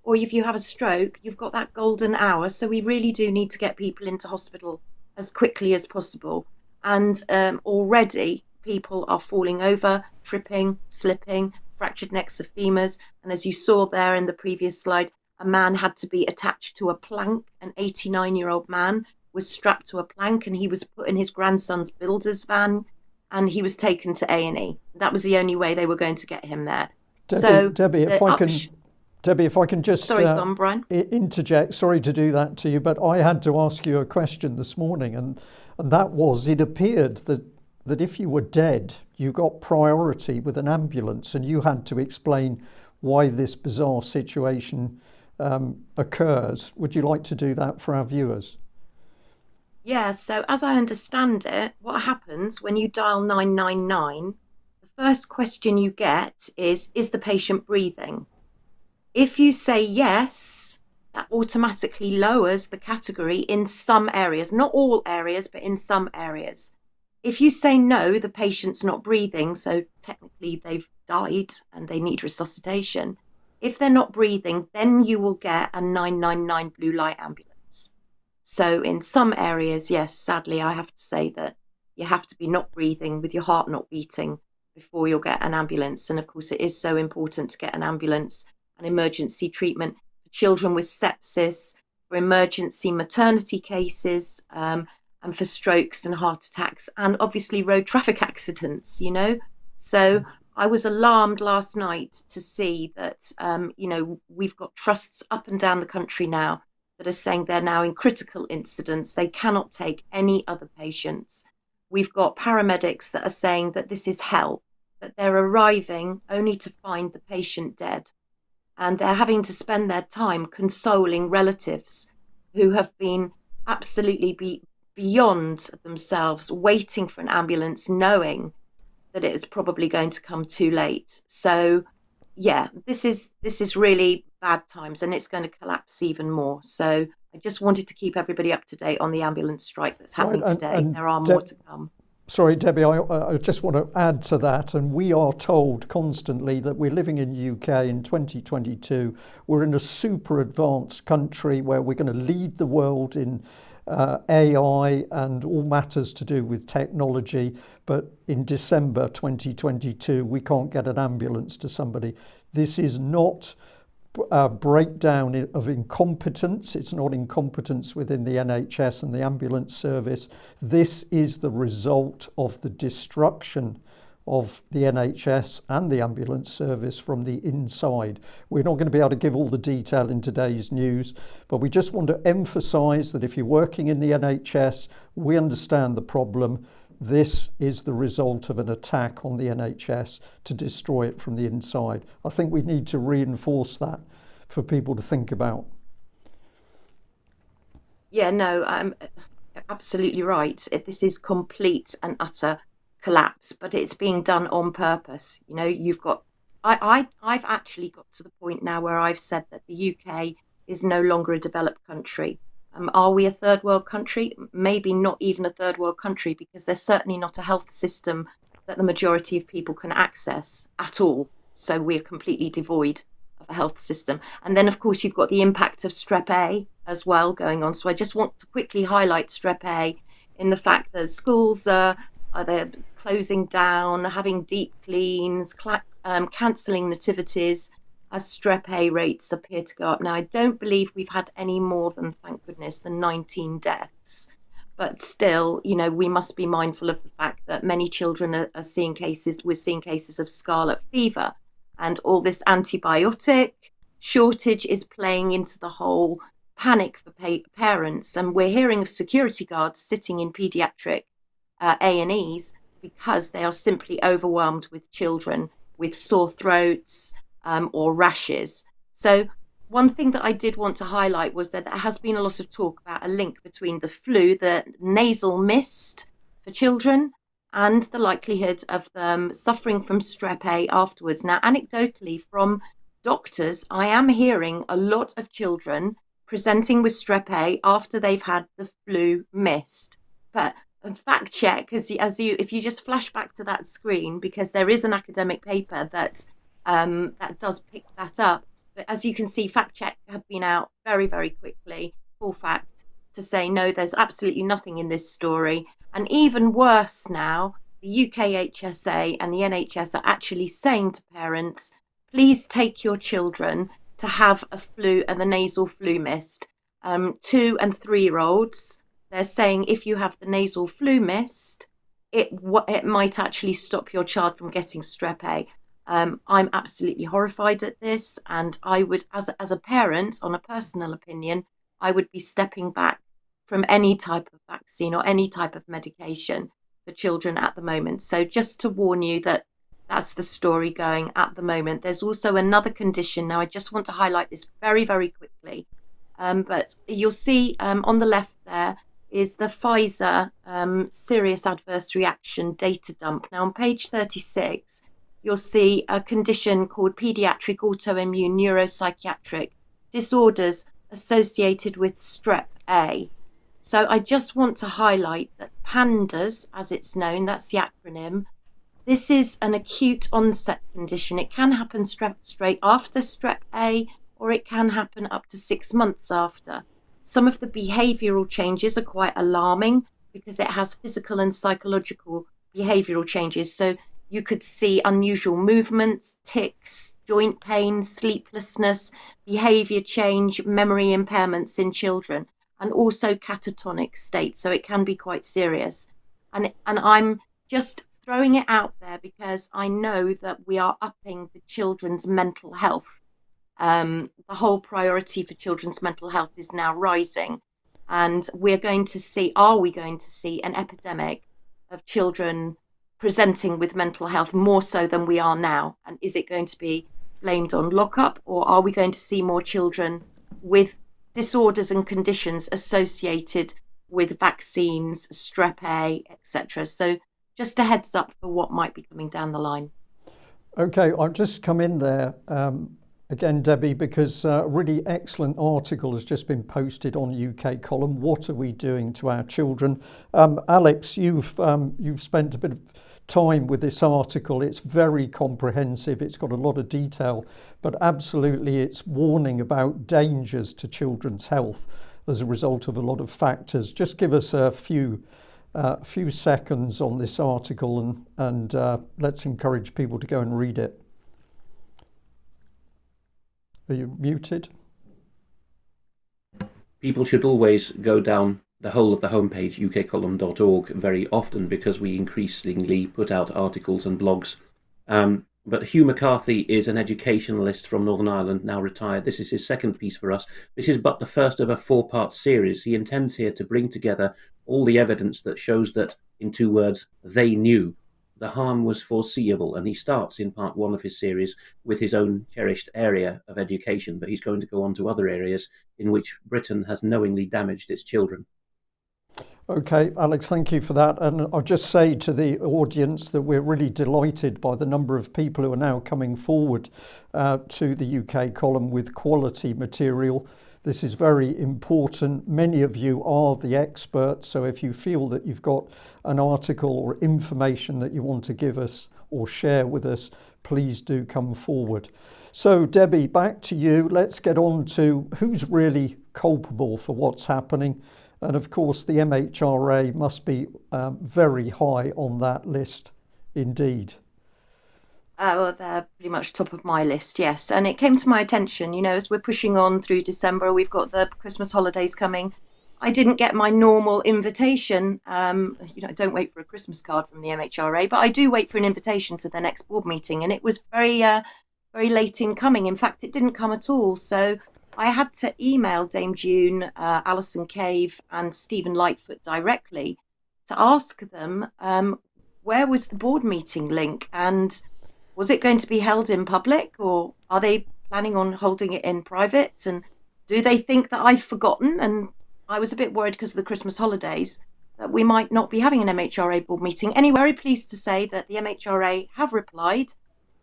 or if you have a stroke, you've got that golden hour. So we really do need to get people into hospital as quickly as possible. And already people are falling over, tripping, slipping, fractured necks of femurs. And as you saw there in the previous slide, a man had to be attached to a plank. An 89-year-old man was strapped to a plank, and he was put in his grandson's builder's van, and he was taken to A&E. That was the only way they were going to get him there. Debi, if I can just Sorry, go on, Brian. Interject. Sorry to do that to you, but I had to ask you a question this morning, and that was, it appeared that that if you were dead, you got priority with an ambulance, and you had to explain why this bizarre situation occurs. Would you like to do that for our viewers? Yeah, so as I understand it, what happens when you dial 999, the first question you get is the patient breathing? If you say yes, that automatically lowers the category in some areas, not all areas, but in some areas. If you say no, the patient's not breathing, so technically they've died and they need resuscitation. If they're not breathing, then you will get a 999 blue light ambulance. So in some areas, yes, sadly, I have to say that you have to be not breathing with your heart not beating before you'll get an ambulance. And of course, it is so important to get an ambulance and emergency treatment for children with sepsis, for emergency maternity cases, and for strokes and heart attacks, and obviously road traffic accidents, you know. So I was alarmed last night to see that, we've got trusts up and down the country now that are saying they're now in critical incidents. They cannot take any other patients. We've got paramedics that are saying that this is hell, that they're arriving only to find the patient dead. And they're having to spend their time consoling relatives who have been absolutely beyond themselves, waiting for an ambulance, knowing that it's probably going to come too late. So, yeah, this is really bad times, and it's going to collapse even more. So I just wanted to keep everybody up to date on the ambulance strike that's happening today. And there are more to come. Sorry, Debbie, I just want to add to that. And we are told constantly that we're living in the UK in 2022. We're in a super advanced country where we're going to lead the world in AI and all matters to do with technology. But in December 2022, we can't get an ambulance to somebody. This is not a breakdown of incompetence. It's not incompetence within the NHS and the ambulance service. This is the result of the destruction of the NHS and the ambulance service from the inside. We're not going to be able to give all the detail in today's news, but we just want to emphasise that if you're working in the NHS, we understand the problem. This is the result of an attack on the NHS to destroy it from the inside. I think we need to reinforce that for people to think about. Yeah, no, I'm absolutely right. This is complete and utter collapse, but it's being done on purpose. You know, you've got, I've actually got to the point now where I've said that the UK is no longer a developed country. Are we a third world country? Maybe not even a third world country, because there's certainly not a health system that the majority of people can access at all. So we're completely devoid of a health system. And then, of course, you've got the impact of strep A as well going on. So I just want to quickly highlight strep A in the fact that schools they're closing down, having deep cleans, cancelling nativities, as strep A rates appear to go up. Now, I don't believe we've had any more than, thank goodness, than 19 deaths. But still, you know, we must be mindful of the fact that many children are seeing cases, we're seeing cases of scarlet fever. And all this antibiotic shortage is playing into the whole panic for parents. And we're hearing of security guards sitting in paediatric A&Es because they are simply overwhelmed with children with sore throats, or rashes. So one thing that I did want to highlight was that there has been a lot of talk about a link between the flu, the nasal mist for children, and the likelihood of them suffering from strep A afterwards. Now, anecdotally from doctors, I am hearing a lot of children presenting with strep A after they've had the flu mist. But fact check, if you just flash back to that screen, because there is an academic paper that does pick that up. But as you can see, fact check have been out very, very quickly, full fact, to say, no, there's absolutely nothing in this story. And even worse now, the UK HSA and the NHS are actually saying to parents, please take your children to have a flu and the nasal flu mist. 2 and 3-year-olds, they're saying if you have the nasal flu mist, it might actually stop your child from getting strep A. I'm absolutely horrified at this, and I would, as a parent, on a personal opinion, I would be stepping back from any type of vaccine or any type of medication for children at the moment. So just to warn you that that's the story going at the moment. There's also another condition. Now, I just want to highlight this very, very quickly. But you'll see on the left there is the Pfizer serious adverse reaction data dump. Now, on page 36, you'll see a condition called pediatric autoimmune neuropsychiatric disorders associated with strep A. So I just want to highlight that PANDAS, as it's known, that's the acronym, this is an acute onset condition. It can happen straight after strep A, or it can happen up to 6 months after. Some of the behavioural changes are quite alarming because it has physical and psychological behavioural changes. So you could see unusual movements, tics, joint pain, sleeplessness, behaviour change, memory impairments in children, and also catatonic states. So it can be quite serious. And I'm just throwing it out there because I know that we are upping the children's mental health. The whole priority for children's mental health is now rising, and are we going to see an epidemic of children presenting with mental health more so than we are now? And is it going to be blamed on lockup, or are we going to see more children with disorders and conditions associated with vaccines, strep A, etc.? So just a heads up for what might be coming down the line. Okay, I'll just come in there again, Debbie, because a really excellent article has just been posted on UK Column. What are we doing to our children? Alex, you've spent a bit of time with this article. It's very comprehensive. It's got a lot of detail, but absolutely it's warning about dangers to children's health as a result of a lot of factors. Just give us a few seconds on this article and let's encourage people to go and read it. Are you muted? People should always go down the whole of the homepage, ukcolumn.org, very often because we increasingly put out articles and blogs. But Hugh McCarthy is an educationalist from Northern Ireland, now retired. This is his second piece for us. This is but the first of a 4-part series. He intends here to bring together all the evidence that shows that, in 2 words, they knew. The harm was foreseeable, and he starts in part 1 of his series with his own cherished area of education, but he's going to go on to other areas in which Britain has knowingly damaged its children. Okay, Alex, thank you for that. And I'll just say to the audience that we're really delighted by the number of people who are now coming forward to the UK Column with quality material. This is very important. Many of you are the experts, so if you feel that you've got an article or information that you want to give us or share with us, please do come forward. So, Debbie, back to you. Let's get on to who's really culpable for what's happening. And of course, the MHRA must be very high on that list indeed. Well, they're pretty much top of my list, yes. And it came to my attention, as we're pushing on through December, we've got the Christmas holidays coming. I didn't get my normal invitation. I don't wait for a Christmas card from the MHRA, but I do wait for an invitation to the next board meeting. And it was very late in coming. In fact, it didn't come at all. So I had to email Dame June, Alison Cave and Stephen Lightfoot directly to ask them where was the board meeting link, and was it going to be held in public, or are they planning on holding it in private? And do they think that I've forgotten? And I was a bit worried because of the Christmas holidays that we might not be having an MHRA board meeting. Anyway, very pleased to say that the MHRA have replied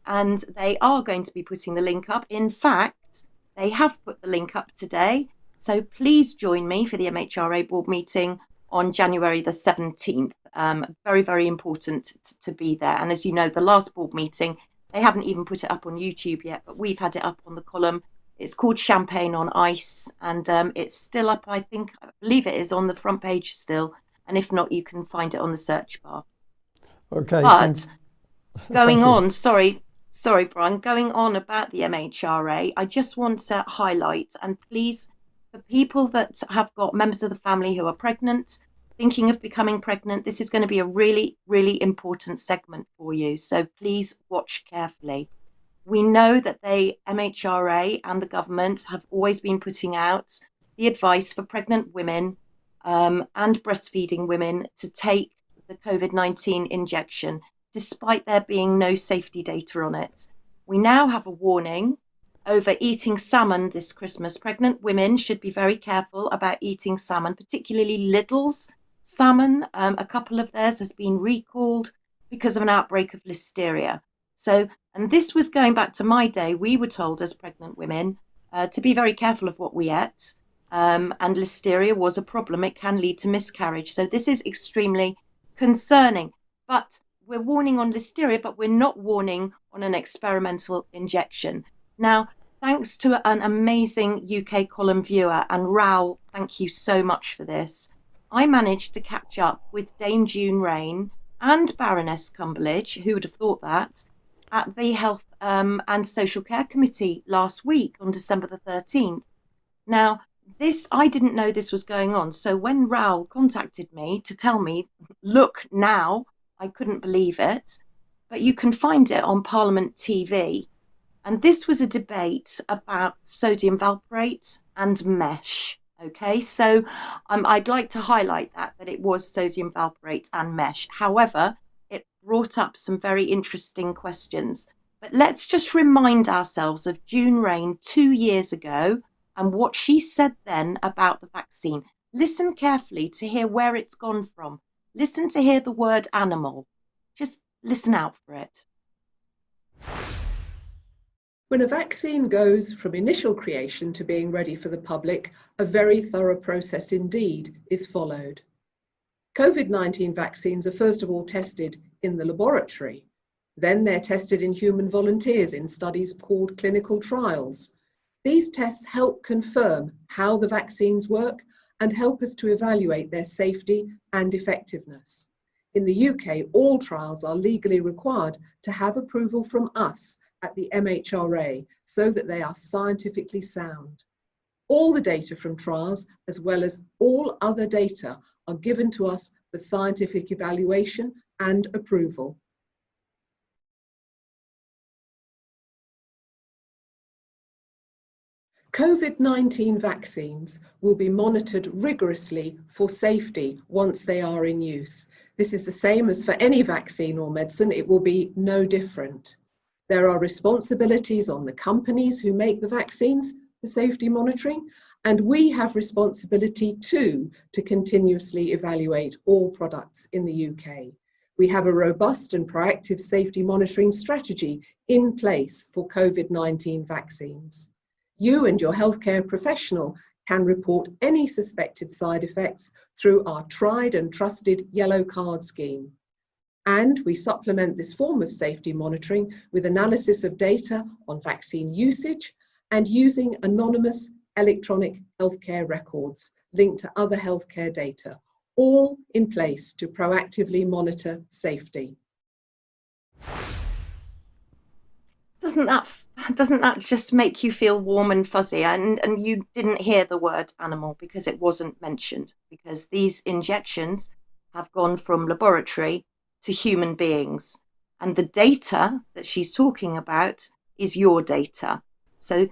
and they are going to be putting the link up. In fact, they have put the link up today. So please join me for the MHRA board meeting on January the 17th. Very, very important to be there. And as you know, the last board meeting, they haven't even put it up on YouTube yet, but we've had it up on the column. It's called Champagne on Ice, and it's still up, I believe it is on the front page still. And if not, you can find it on the search bar. Okay. But going on, sorry, Brian, going on about the MHRA, I just want to highlight, and please, for people that have got members of the family who are pregnant, thinking of becoming pregnant, this is going to be a really, really important segment for you. So please watch carefully. We know that the MHRA and the government have always been putting out the advice for pregnant women and breastfeeding women to take the COVID-19 injection, despite there being no safety data on it. We now have a warning over eating salmon this Christmas. Pregnant women should be very careful about eating salmon, particularly Lidl's salmon. A couple of theirs has been recalled because of an outbreak of listeria. So, and this was going back to my day, we were told as pregnant women to be very careful of what we ate. And listeria was a problem. It can lead to miscarriage. So this is extremely concerning. But we're warning on listeria, but we're not warning on an experimental injection. Now, thanks to an amazing UK column viewer, and Raoul, thank you so much for this, I managed to catch up with Dame June Rain and Baroness Cumberledge, who would have thought that, at the Health and Social Care Committee last week on December the 13th. Now, this, I didn't know this was going on. So when Raoul contacted me to tell me, look now, I couldn't believe it. But you can find it on Parliament TV. And this was a debate about sodium valproate and mesh. Okay, so I'd like to highlight that it was sodium valproate and mesh. However, it brought up some very interesting questions. But let's just remind ourselves of June Rain 2 years ago and what she said then about the vaccine. Listen carefully to hear where it's gone from. Listen to hear the word animal. Just listen out for it. When a vaccine goes from initial creation to being ready for the public, a very thorough process indeed is followed. COVID-19 vaccines are first of all tested in the laboratory. Then they're tested in human volunteers in studies called clinical trials. These tests help confirm how the vaccines work and help us to evaluate their safety and effectiveness. In the UK, all trials are legally required to have approval from us at the MHRA so that they are scientifically sound. All the data from trials, as well as all other data, are given to us for scientific evaluation and approval. COVID-19 vaccines will be monitored rigorously for safety once they are in use. This is the same as for any vaccine or medicine. It will be no different. There are responsibilities on the companies who make the vaccines for safety monitoring, and we have responsibility too to continuously evaluate all products in the UK. We have a robust and proactive safety monitoring strategy in place for COVID-19 vaccines. You and your healthcare professional can report any suspected side effects through our tried and trusted yellow card scheme. And we supplement this form of safety monitoring with analysis of data on vaccine usage and using anonymous electronic healthcare records linked to other healthcare data, all in place to proactively monitor safety. Doesn't that just make you feel warm and fuzzy? And you didn't hear the word animal because it wasn't mentioned, because these injections have gone from laboratory to human beings. And the data that she's talking about is your data. So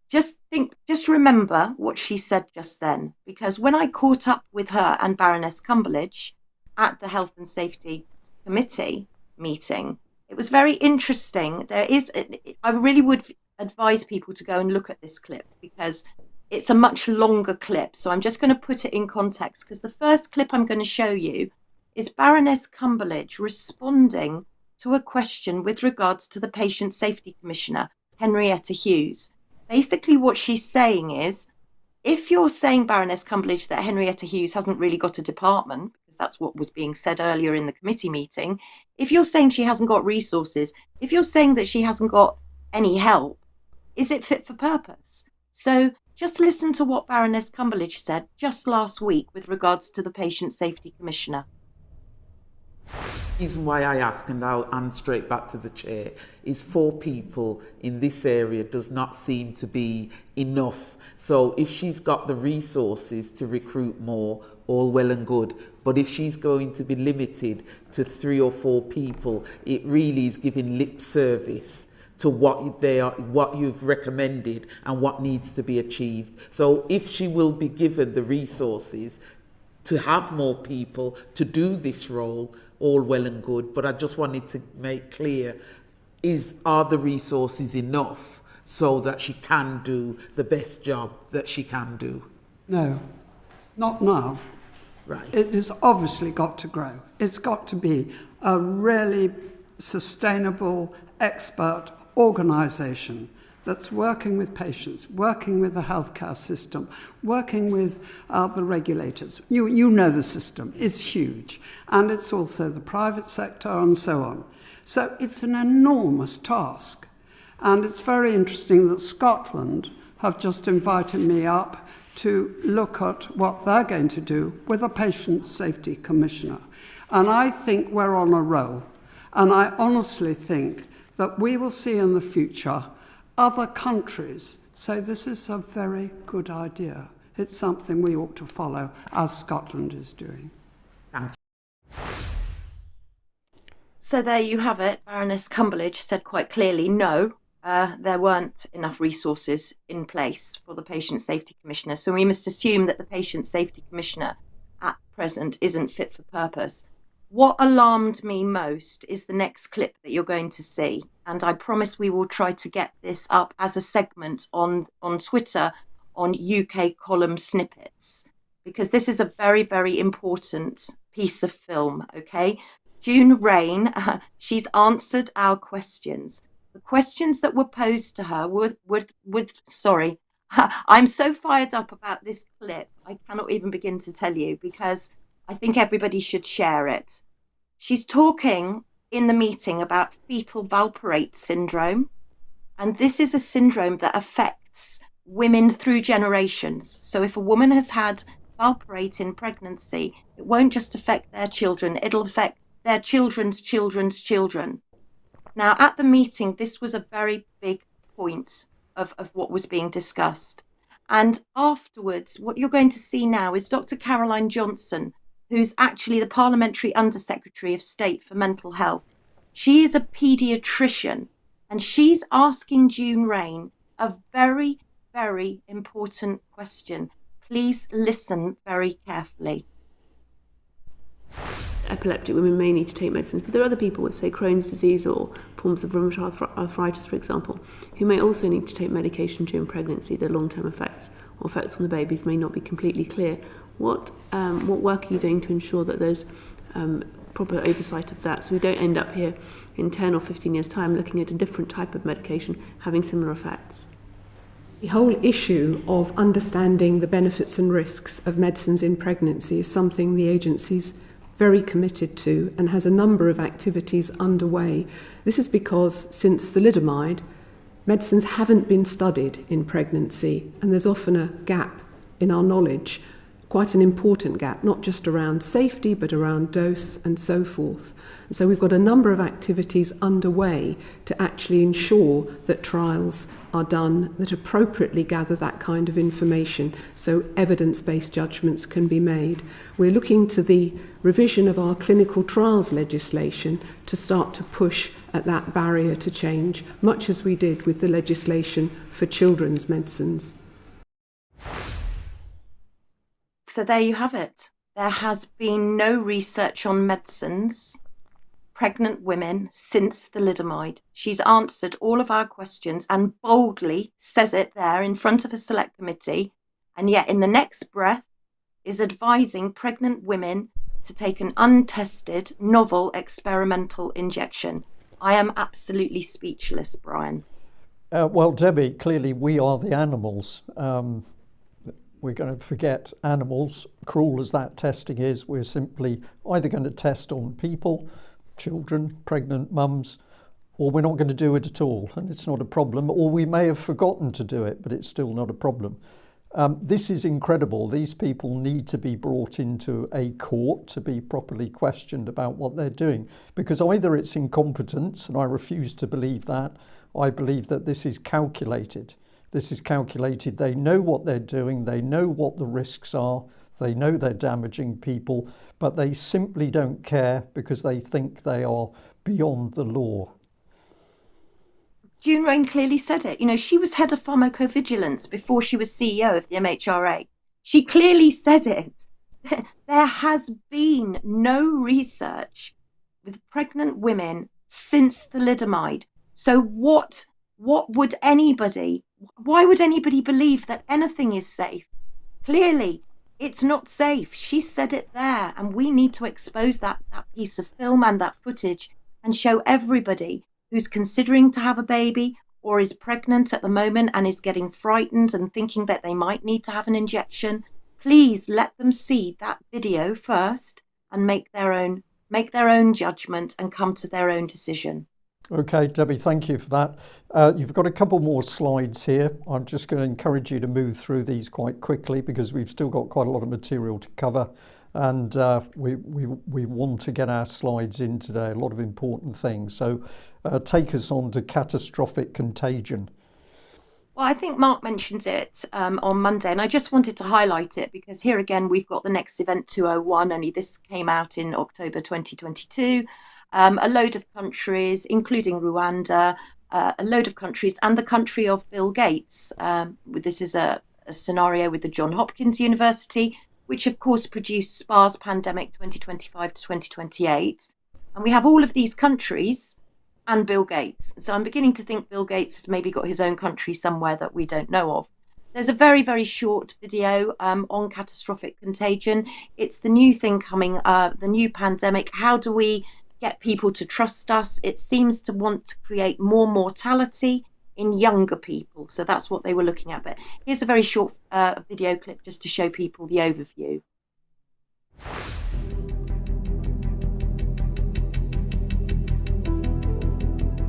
just remember what she said just then, because when I caught up with her and Baroness Cumberledge at the Health and Safety Committee meeting, it was very interesting. I really would advise people to go and look at this clip because it's a much longer clip. So I'm just going to put it in context, because the first clip I'm going to show you is Baroness Cumberledge responding to a question with regards to the Patient Safety Commissioner, Henrietta Hughes. Basically what she's saying is, if you're saying, Baroness Cumberledge, that Henrietta Hughes hasn't really got a department, because that's what was being said earlier in the committee meeting, if you're saying she hasn't got resources, if you're saying that she hasn't got any help, is it fit for purpose? So just listen to what Baroness Cumberledge said just last week with regards to the Patient Safety Commissioner. The reason why I ask, and I'll hand straight back to the chair, is 4 people in this area does not seem to be enough. So if she's got the resources to recruit more, all well and good. But if she's going to be limited to 3 or 4 people, it really is giving lip service to what you've recommended and what needs to be achieved. So if she will be given the resources, to have more people to do this role, all well and good, but I just wanted to make clear, are the resources enough so that she can do the best job that she can do? No, not now. Right. It has obviously got to grow. It's got to be a really sustainable, expert organisation that's working with patients, working with the healthcare system, working with the regulators. You know the system is huge, and it's also the private sector and so on. So it's an enormous task. And it's very interesting that Scotland have just invited me up to look at what they're going to do with a patient safety commissioner. And I think we're on a roll. And I honestly think that we will see in the future other countries say this is a very good idea. It's something we ought to follow, as Scotland is doing. So there you have it. Baroness Cumberledge said quite clearly, no, there weren't enough resources in place for the Patient Safety Commissioner. So we must assume that the Patient Safety Commissioner at present isn't fit for purpose. What alarmed me most is the next clip that you're going to see. And I promise we will try to get this up as a segment on Twitter on UK column snippets, because this is a very, very important piece of film, okay? June Rain, she's answered our questions. The questions that were posed to her sorry, I'm so fired up about this clip, I cannot even begin to tell you, because I think everybody should share it. She's talking in the meeting about fetal valparate syndrome. And this is a syndrome that affects women through generations. So if a woman has had valparate in pregnancy, it won't just affect their children, it'll affect their children's children's children. Now, at the meeting, this was a very big point of what was being discussed. And afterwards, what you're going to see now is Dr. Caroline Johnson, who's actually the Parliamentary Undersecretary of State for Mental Health. She is a paediatrician, and she's asking June Rain a very, very important question. Please listen very carefully. Epileptic women may need to take medicines, but there are other people with, say, Crohn's disease or forms of rheumatoid arthritis, for example, who may also need to take medication during pregnancy. Their long-term effects or effects on the babies may not be completely clear. What work are you doing to ensure that there's proper oversight of that, so we don't end up here in 10 or 15 years' time looking at a different type of medication having similar effects? The whole issue of understanding the benefits and risks of medicines in pregnancy is something the agency's very committed to and has a number of activities underway. This is because since thalidomide, medicines haven't been studied in pregnancy, and there's often a gap in our knowledge, quite an important gap, not just around safety, but around dose and so forth. And so we've got a number of activities underway to actually ensure that trials are done that appropriately gather that kind of information so evidence-based judgments can be made. We're looking to the revision of our clinical trials legislation to start to push at that barrier to change, much as we did with the legislation for children's medicines. So there you have it. There has been no research on medicines, pregnant women, since thalidomide. She's answered all of our questions and boldly says it there in front of a select committee, and yet in the next breath is advising pregnant women to take an untested, novel experimental injection. I am absolutely speechless, Brian. Well, Debbie, clearly we are the animals. We're going to forget animals. Cruel as that testing is, we're simply either going to test on people, children, pregnant mums, or we're not going to do it at all, and it's not a problem. Or we may have forgotten to do it, but it's still not a problem. This is incredible. These people need to be brought into a court to be properly questioned about what they're doing, because either it's incompetence, and I refuse to believe that. I believe that this is calculated. This is calculated. They know what they're doing. They know what the risks are. They know they're damaging people, but they simply don't care because they think they are beyond the law. June Rain clearly said it. You know, she was head of pharmacovigilance before she was CEO of the MHRA. She clearly said it. There has been no research with pregnant women since thalidomide. So why would anybody believe that anything is safe? Clearly, it's not safe. She said it there, and we need to expose that piece of film and that footage and show everybody who's considering to have a baby or is pregnant at the moment and is getting frightened and thinking that they might need to have an injection. Please let them see that video first and make their own judgment and come to their own decision. Okay, Debbie, thank you for that. You've got a couple more slides here. I'm just going to encourage you to move through these quite quickly because we've still got quite a lot of material to cover, and we want to get our slides in today, a lot of important things. So take us on to catastrophic contagion. Well, I think Mark mentioned it on Monday, and I just wanted to highlight it because here again, we've got the next event 201, only this came out in October 2022. A load of countries, including Rwanda, a load of countries, and the country of Bill Gates. This is a scenario with the Johns Hopkins University, which of course produced SPARS Pandemic 2025 to 2028. And we have all of these countries and Bill Gates. So I'm beginning to think Bill Gates has maybe got his own country somewhere that we don't know of. There's a very, very short video on catastrophic contagion. It's the new thing coming, the new pandemic. How do we get people to trust us? It seems to want to create more mortality in younger people. So that's what they were looking at. But here's a very short video clip just to show people the overview.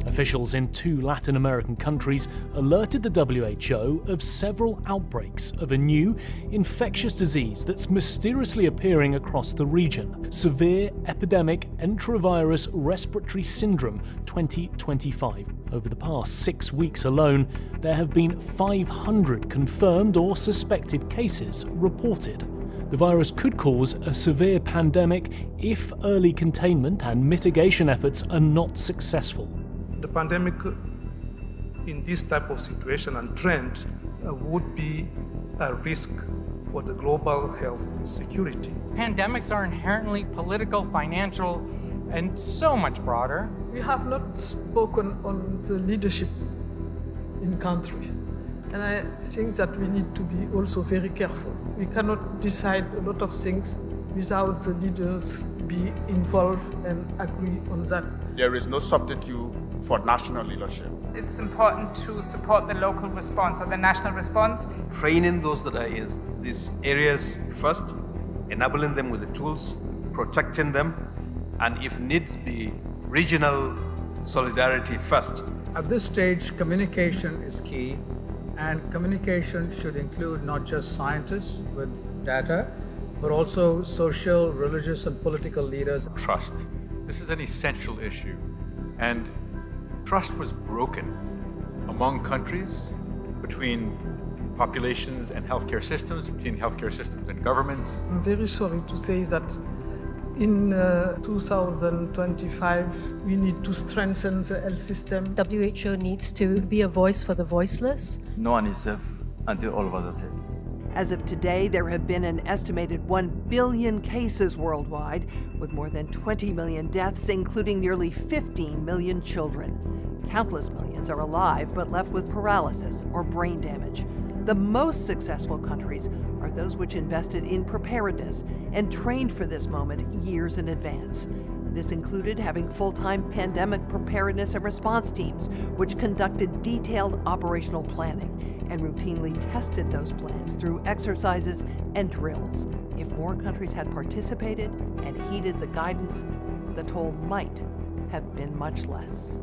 Officials in 2 Latin American countries alerted the WHO of several outbreaks of a new infectious disease that's mysteriously appearing across the region. Severe Epidemic Enterovirus Respiratory Syndrome 2025. Over the past 6 weeks alone, there have been 500 confirmed or suspected cases reported. The virus could cause a severe pandemic if early containment and mitigation efforts are not successful. The pandemic in this type of situation and trend would be a risk for the global health security. Pandemics are inherently political, financial, and so much broader. We have not spoken on the leadership in country. And I think that we need to be also very careful. We cannot decide a lot of things without the leaders be involved and agree on that. There is no substitute for national leadership. It's important to support the local response or the national response. Training those that are in these areas first, enabling them with the tools, protecting them, and if needs be, regional solidarity first. At this stage, communication is key, and communication should include not just scientists with data, but also social, religious, and political leaders. Trust. This is an essential issue, and trust was broken among countries, between populations and healthcare systems, between healthcare systems and governments. I'm very sorry to say that in 2025, we need to strengthen the health system. WHO needs to be a voice for the voiceless. No one is safe until all of us are safe. As of today, there have been an estimated 1 billion cases worldwide, with more than 20 million deaths, including nearly 15 million children. Countless millions are alive but left with paralysis or brain damage. The most successful countries are those which invested in preparedness and trained for this moment years in advance. This included having full-time pandemic preparedness and response teams, which conducted detailed operational planning and routinely tested those plans through exercises and drills. If more countries had participated and heeded the guidance, the toll might have been much less.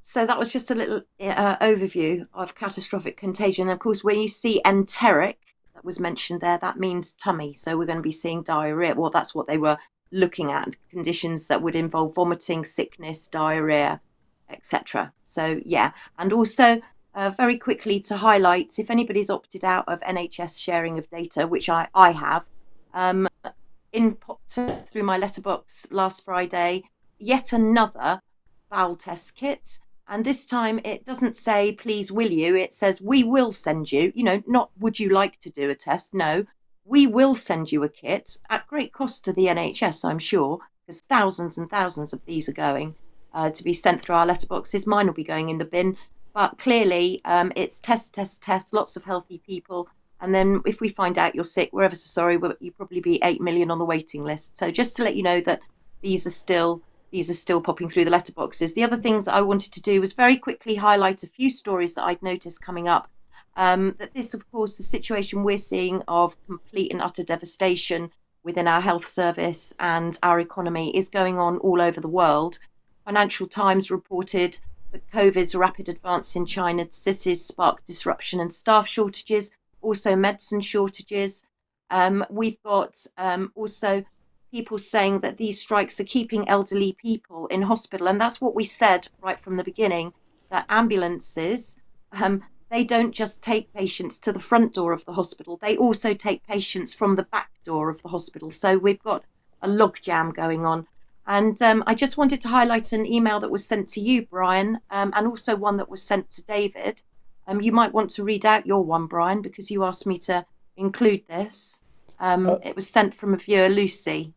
So that was just a little overview of catastrophic contagion. Of course, when you see enteric, that was mentioned there, that means tummy. So we're going to be seeing diarrhea. Well, that's what they were looking at, conditions that would involve vomiting, sickness, diarrhea, etc. So, yeah. And also, very quickly to highlight, if anybody's opted out of NHS sharing of data, which I have, popped through my letterbox last Friday, yet another bowel test kit. And this time it doesn't say, please, will you? It says, we will send you, not would you like to do a test? No, we will send you a kit at great cost to the NHS, I'm sure, because thousands and thousands of these are going to be sent through our letterboxes. Mine will be going in the bin. But clearly it's test, lots of healthy people. And then if we find out you're sick, we're ever so sorry, you'll probably be 8 million on the waiting list. So just to let you know that these are still popping through the letterboxes. The other things that I wanted to do was very quickly highlight a few stories that I'd noticed coming up. That this, of course, the situation we're seeing of complete and utter devastation within our health service and our economy is going on all over the world. Financial Times reported that COVID's rapid advance in China's cities sparked disruption and staff shortages, also medicine shortages. We've got also people saying that these strikes are keeping elderly people in hospital. And that's what we said right from the beginning, that ambulances, they don't just take patients to the front door of the hospital, they also take patients from the back door of the hospital. So we've got a logjam going on. And I just wanted to highlight an email that was sent to you, Brian, and also one that was sent to David. You might want to read out your one, Brian, because you asked me to include this. It was sent from a viewer, Lucy.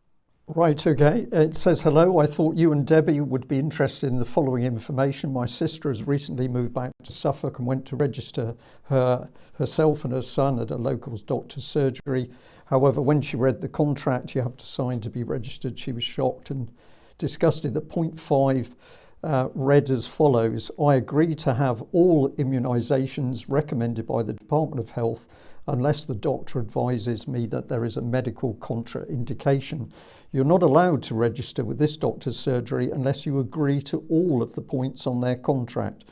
Right, okay. It says, hello, I thought you and Debbie would be interested in the following information. My sister has recently moved back to Suffolk and went to register herself and her son at a local doctor's surgery. However, when she read the contract you have to sign to be registered, she was shocked and disgusted. The point 5 read as follows: I agree to have all immunisations recommended by the Department of Health unless the doctor advises me that there is a medical contraindication. You're not allowed to register with this doctor's surgery unless you agree to all of the points on their contract.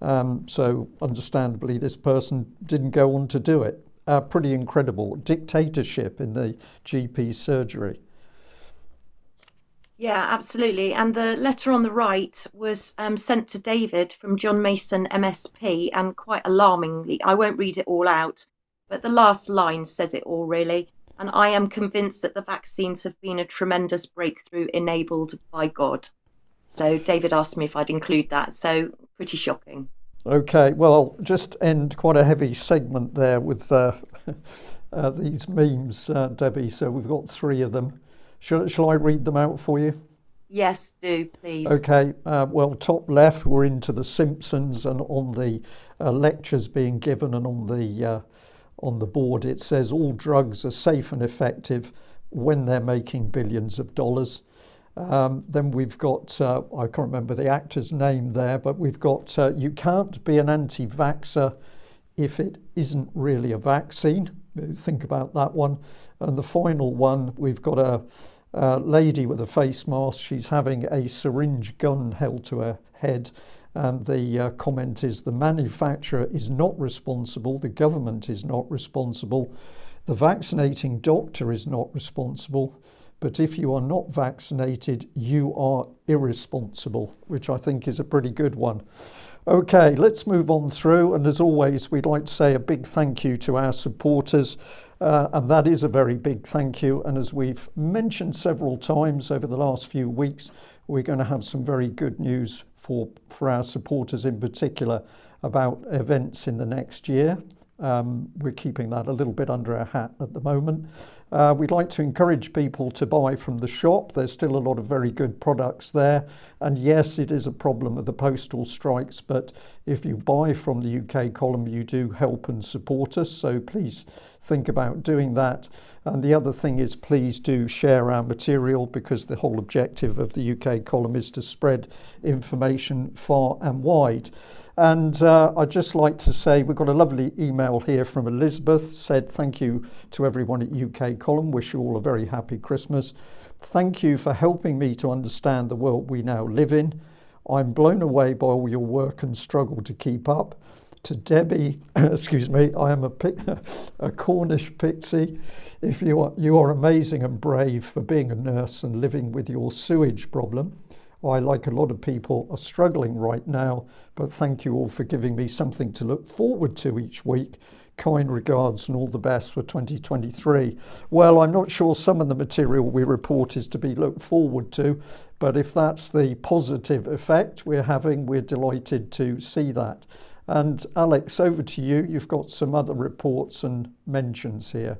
So understandably, this person didn't go on to do it. Pretty incredible. Dictatorship in the GP surgery. Yeah, absolutely. And the letter on the right was sent to David from John Mason, MSP, and quite alarmingly, I won't read it all out, but the last line says it all, really. And I am convinced that the vaccines have been a tremendous breakthrough enabled by God. So David asked me if I'd include that. So pretty shocking. Okay, well, I'll just end quite a heavy segment there with these memes, Debbie. So we've got 3 of them. Shall I read them out for you? Yes, do, please. Okay, well, top left, we're into The Simpsons, and on the lectures being given and on the board, it says all drugs are safe and effective when they're making billions of dollars. Then we've got, I can't remember the actor's name there, but we've got, you can't be an anti-vaxxer if it isn't really a vaccine. Think about that one. And the final one, we've got a lady with a face mask. She's having a syringe gun held to her head. And the comment is, the manufacturer is not responsible, the government is not responsible, the vaccinating doctor is not responsible, but if you are not vaccinated, you are irresponsible, which I think is a pretty good one. Okay, let's move on through, and as always, we'd like to say a big thank you to our supporters, and that is a very big thank you. And as we've mentioned several times over the last few weeks, we're going to have some very good news for our supporters in particular about events in the next year. We're keeping that a little bit under our hat at the moment. We'd like to encourage people to buy from the shop. There's still a lot of very good products there. And yes, it is a problem of the postal strikes, but if you buy from the UK column, you do help and support us. So please think about doing that. And the other thing is, please do share our material, because the whole objective of the UK column is to spread information far and wide. And I'd just like to say we've got a lovely email here from Elizabeth, said thank you to everyone at UK Column, wish you all a very happy Christmas. Thank you for helping me to understand the world we now live in. I'm blown away by all your work and struggle to keep up. To Debbie, excuse me, I am a Cornish pixie. You are amazing and brave for being a nurse and living with your sewage problem. I, like a lot of people, are struggling right now, but thank you all for giving me something to look forward to each week. kind regards and all the best for 2023. Well, I'm not sure some of the material we report is to be looked forward to, but if that's the positive effect we're having, we're delighted to see that. And Alex, over to you. You've got some other reports and mentions here.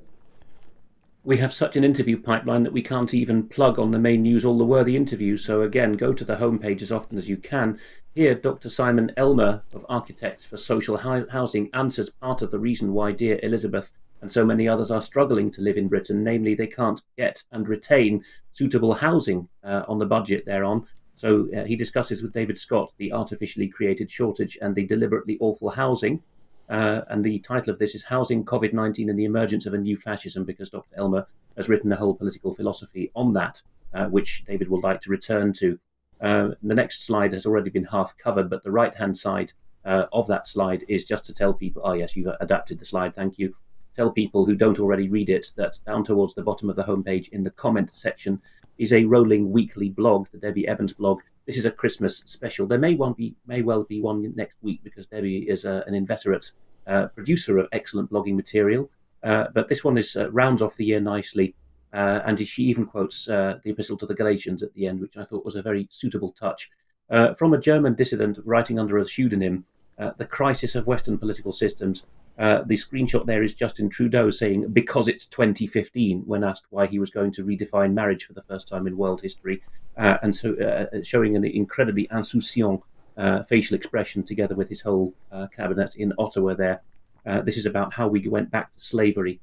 We have such an interview pipeline that we can't even plug on the main news all the worthy interviews. So again, go to the homepage as often as you can. Here, Dr. Simon Elmer of Architects for Social Housing answers part of the reason why dear Elizabeth and so many others are struggling to live in Britain, namely they can't get and retain suitable housing on the budget they're on. So he discusses with David Scott the artificially created shortage and the deliberately awful housing. And the title of this is Housing, COVID-19 and the Emergence of a New Fascism, because Dr. Elmer has written a whole political philosophy on that, which David would like to return to. The next slide has already been half covered, but the right-hand side of that slide is just to tell people, oh yes, you've adapted the slide, thank you. Tell people who don't already read it that down towards the bottom of the homepage in the comment section is a rolling weekly blog, the Debi Evans blog. This is a Christmas special. There may well be one next week because Debi is an inveterate producer of excellent blogging material. But this one is rounds off the year nicely. And she even quotes the Epistle to the Galatians at the end, which I thought was a very suitable touch. From a German dissident writing under a pseudonym, The Crisis of Western Political Systems. The screenshot there is Justin Trudeau saying, because it's 2015, when asked why he was going to redefine marriage for the first time in world history. And so showing an incredibly insouciant facial expression together with his whole cabinet in Ottawa there. This is about how we went back to slavery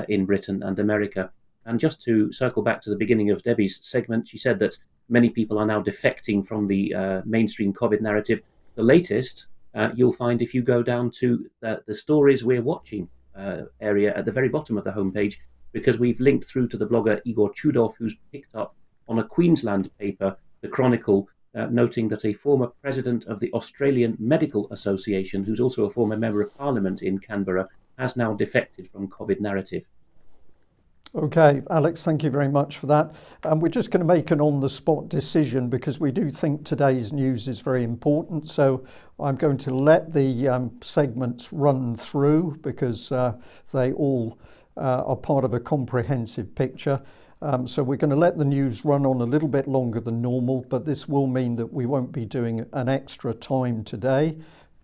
in Britain and America. And just to circle back to the beginning of Debi's segment, she said that many people are now defecting from the mainstream COVID narrative. The latest you'll find if you go down to the stories we're watching area at the very bottom of the homepage, because we've linked through to the blogger Igor Chudov, who's picked up on a Queensland paper, The Chronicle, noting that a former president of the Australian Medical Association, who's also a former member of Parliament in Canberra, has now defected from COVID narrative. Okay, Alex, thank you very much for that. We're just going to make an on-the-spot decision because we do think today's news is very important. So I'm going to let the segments run through because they all are part of a comprehensive picture. So we're going to let the news run on a little bit longer than normal, but this will mean that we won't be doing an extra time today.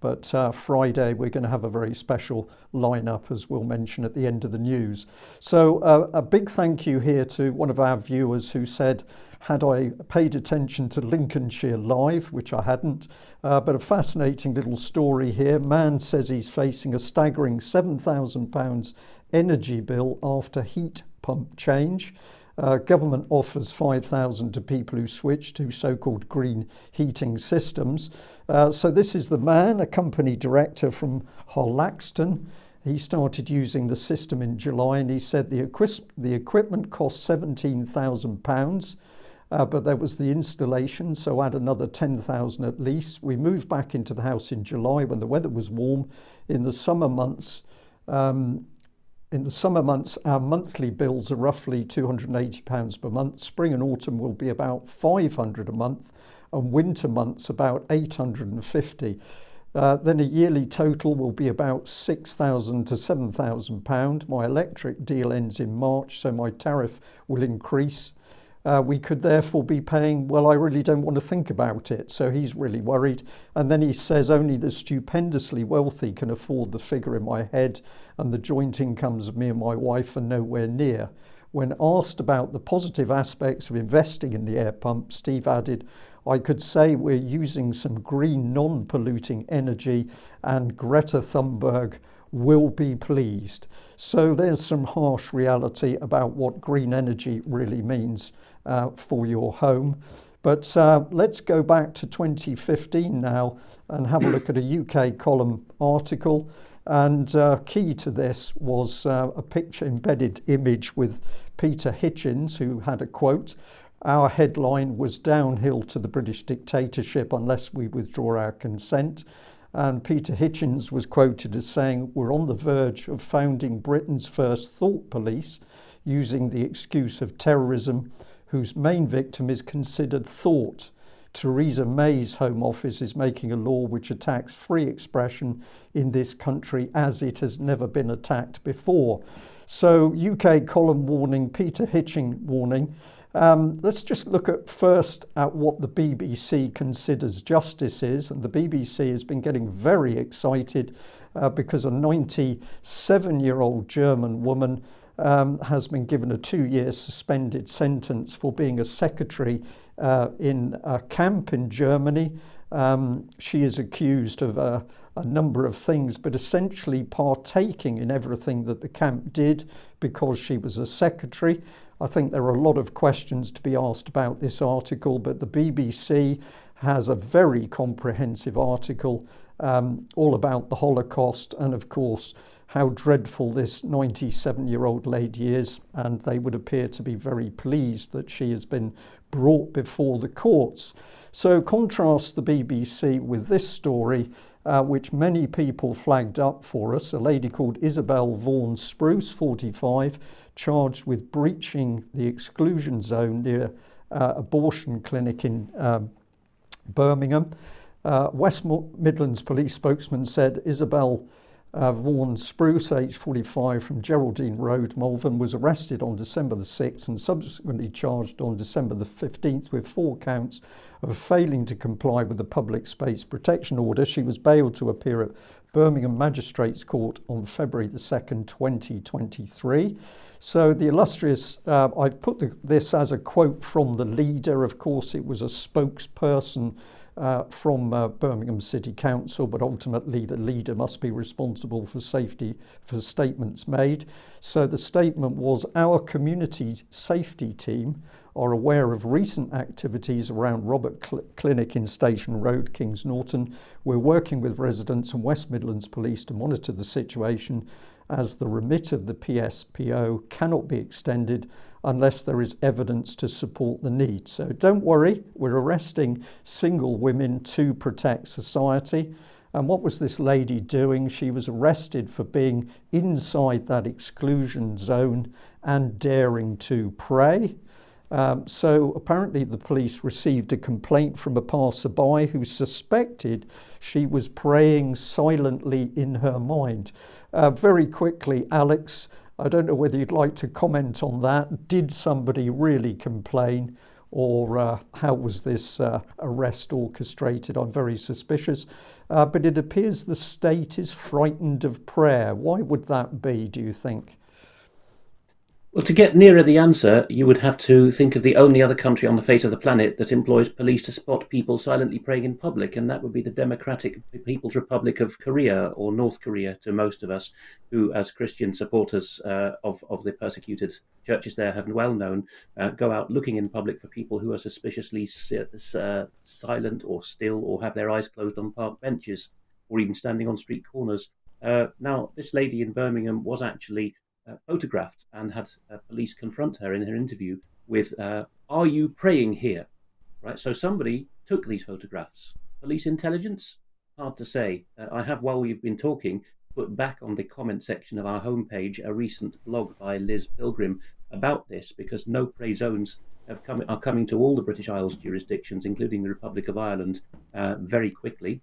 But Friday, we're going to have a very special lineup, as we'll mention at the end of the news. So a big thank you here to one of our viewers who said, had I paid attention to Lincolnshire Live, which I hadn't, but a fascinating little story here. Man says he's facing a staggering £7,000 energy bill after heat pump change. Government offers $5,000 to people who switch to so-called green heating systems. So this is the man, a company director from Harlaxton. He started using the system in July, and he said the equipment cost £17,000, but there was the installation, so add another $10,000 at least. We moved back into the house in July when the weather was warm. In the summer months, our monthly bills are roughly £280 per month. Spring and autumn will be about £500 a month, and winter months about £850. Then a yearly total will be about £6,000 to £7,000. My electric deal ends in March, so my tariff will increase. We could therefore be paying, well, I really don't want to think about it. So he's really worried. And then he says only the stupendously wealthy can afford the figure in my head, and the joint incomes of me and my wife are nowhere near. When asked about the positive aspects of investing in the air pump, Steve added, I could say we're using some green non-polluting energy and Greta Thunberg will be pleased. So there's some harsh reality about what green energy really means for your home. But let's go back to 2015 now and have a look at a UK column article. And key to this was a picture embedded image with Peter Hitchens, who had a quote. Our headline was downhill to the British dictatorship unless we withdraw our consent. And Peter Hitchens was quoted as saying, we're on the verge of founding Britain's first thought police using the excuse of terrorism, whose main victim is considered thought. Theresa May's Home Office is making a law which attacks free expression in this country as it has never been attacked before. So UK column warning, Peter Hitching warning. Let's just look first at what the BBC considers justice is. And the BBC has been getting very excited because a 97-year-old German woman has been given a 2-year suspended sentence for being a secretary in a camp in Germany. She is accused of a number of things, but essentially partaking in everything that the camp did because she was a secretary. I think there are a lot of questions to be asked about this article, but the BBC has a very comprehensive article all about the Holocaust and, of course, how dreadful this 97-year-old lady is, and they would appear to be very pleased that she has been brought before the courts. So contrast the BBC with this story, which many people flagged up for us. A lady called Isabel Vaughan Spruce, 45, charged with breaching the exclusion zone near abortion clinic in Birmingham. West Midlands Police spokesman said Isabel Vaughan Spruce, aged 45, from Geraldine Road, Malvern, was arrested on December the 6th and subsequently charged on December the 15th with 4 counts of failing to comply with the Public Space Protection Order. She was bailed to appear at Birmingham Magistrates Court on February the 2nd, 2023. So the illustrious, I put this as a quote from the leader. Of course, it was a spokesperson from Birmingham City Council, but ultimately the leader must be responsible for safety for statements made. So the statement was, our community safety team are aware of recent activities around Robert Clinic in Station Road, Kings Norton. We're working with residents and West Midlands Police to monitor the situation, as the remit of the PSPO cannot be extended unless there is evidence to support the need. So don't worry, we're arresting single women to protect society. And what was this lady doing? She was arrested for being inside that exclusion zone and daring to pray. So apparently the police received a complaint from a passerby who suspected she was praying silently in her mind. Very quickly, Alex, I don't know whether you'd like to comment on that. Did somebody really complain, or how was this arrest orchestrated? I'm very suspicious. But it appears the state is frightened of prayer. Why would that be, do you think? Well, to get nearer the answer, you would have to think of the only other country on the face of the planet that employs police to spot people silently praying in public, and that would be the Democratic People's Republic of Korea, or North Korea to most of us, who, as Christian supporters of the persecuted churches there, have well known, go out looking in public for people who are suspiciously silent or still, or have their eyes closed on park benches, or even standing on street corners. Now, this lady in Birmingham was actually photographed and had police confront her in her interview with, are you praying here? Right. So somebody took these photographs. Police intelligence? Hard to say. I have, while we've been talking, put back on the comment section of our homepage a recent blog by Liz Pilgrim about this, because no pray zones are coming to all the British Isles jurisdictions, including the Republic of Ireland, very quickly.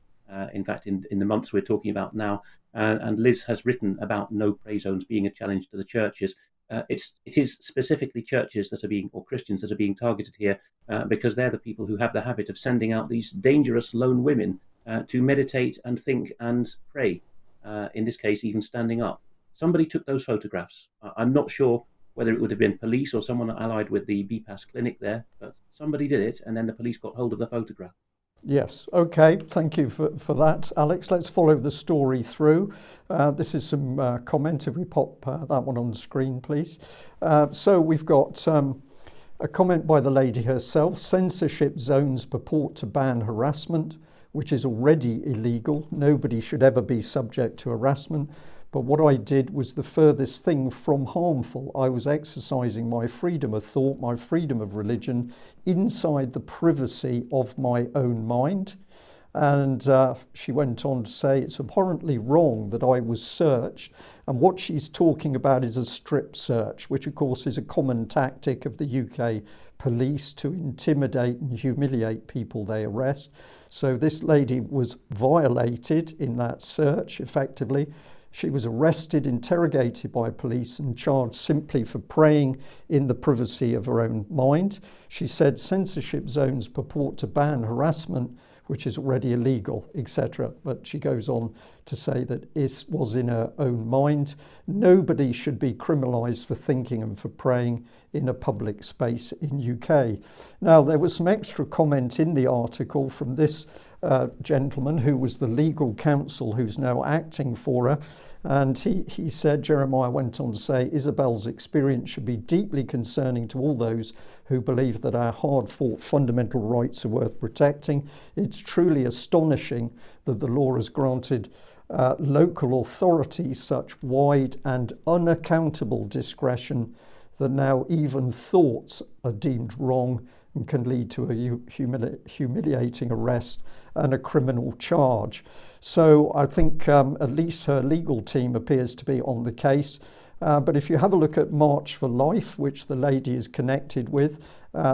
In fact, in the months we're talking about now, and Liz has written about no pray zones being a challenge to the churches. It is specifically churches that are being, or Christians that are being targeted here, because they're the people who have the habit of sending out these dangerous lone women to meditate and think and pray, in this case even standing up. Somebody took those photographs. I'm not sure whether it would have been police or someone allied with the BPAS clinic there, but somebody did it, and then the police got hold of the photograph. Yes, okay, thank you for that, Alex. Let's follow the story through. This is some comment, if we pop that one on the screen, please. So we've got a comment by the lady herself. Censorship zones purport to ban harassment, which is already illegal. Nobody should ever be subject to harassment. But what I did was the furthest thing from harmful. I was exercising my freedom of thought, my freedom of religion, inside the privacy of my own mind. And she went on to say, it's abhorrently wrong that I was searched. And what she's talking about is a strip search, which of course is a common tactic of the UK police to intimidate and humiliate people they arrest. So this lady was violated in that search, effectively. She was arrested, interrogated by police and charged simply for praying in the privacy of her own mind. She said censorship zones purport to ban harassment, which is already illegal, etc. But she goes on to say that it was in her own mind. Nobody should be criminalised for thinking and for praying in a public space in UK. Now, there was some extra comment in the article from this gentleman who was the legal counsel who's now acting for her. And he said, Jeremiah went on to say, Isabel's experience should be deeply concerning to all those who believe that our hard-fought fundamental rights are worth protecting. It's truly astonishing that the law has granted local authorities such wide and unaccountable discretion that now even thoughts are deemed wrong and can lead to a humiliating arrest and a criminal charge. So I think at least her legal team appears to be on the case. But if you have a look at March for Life, which the lady is connected with,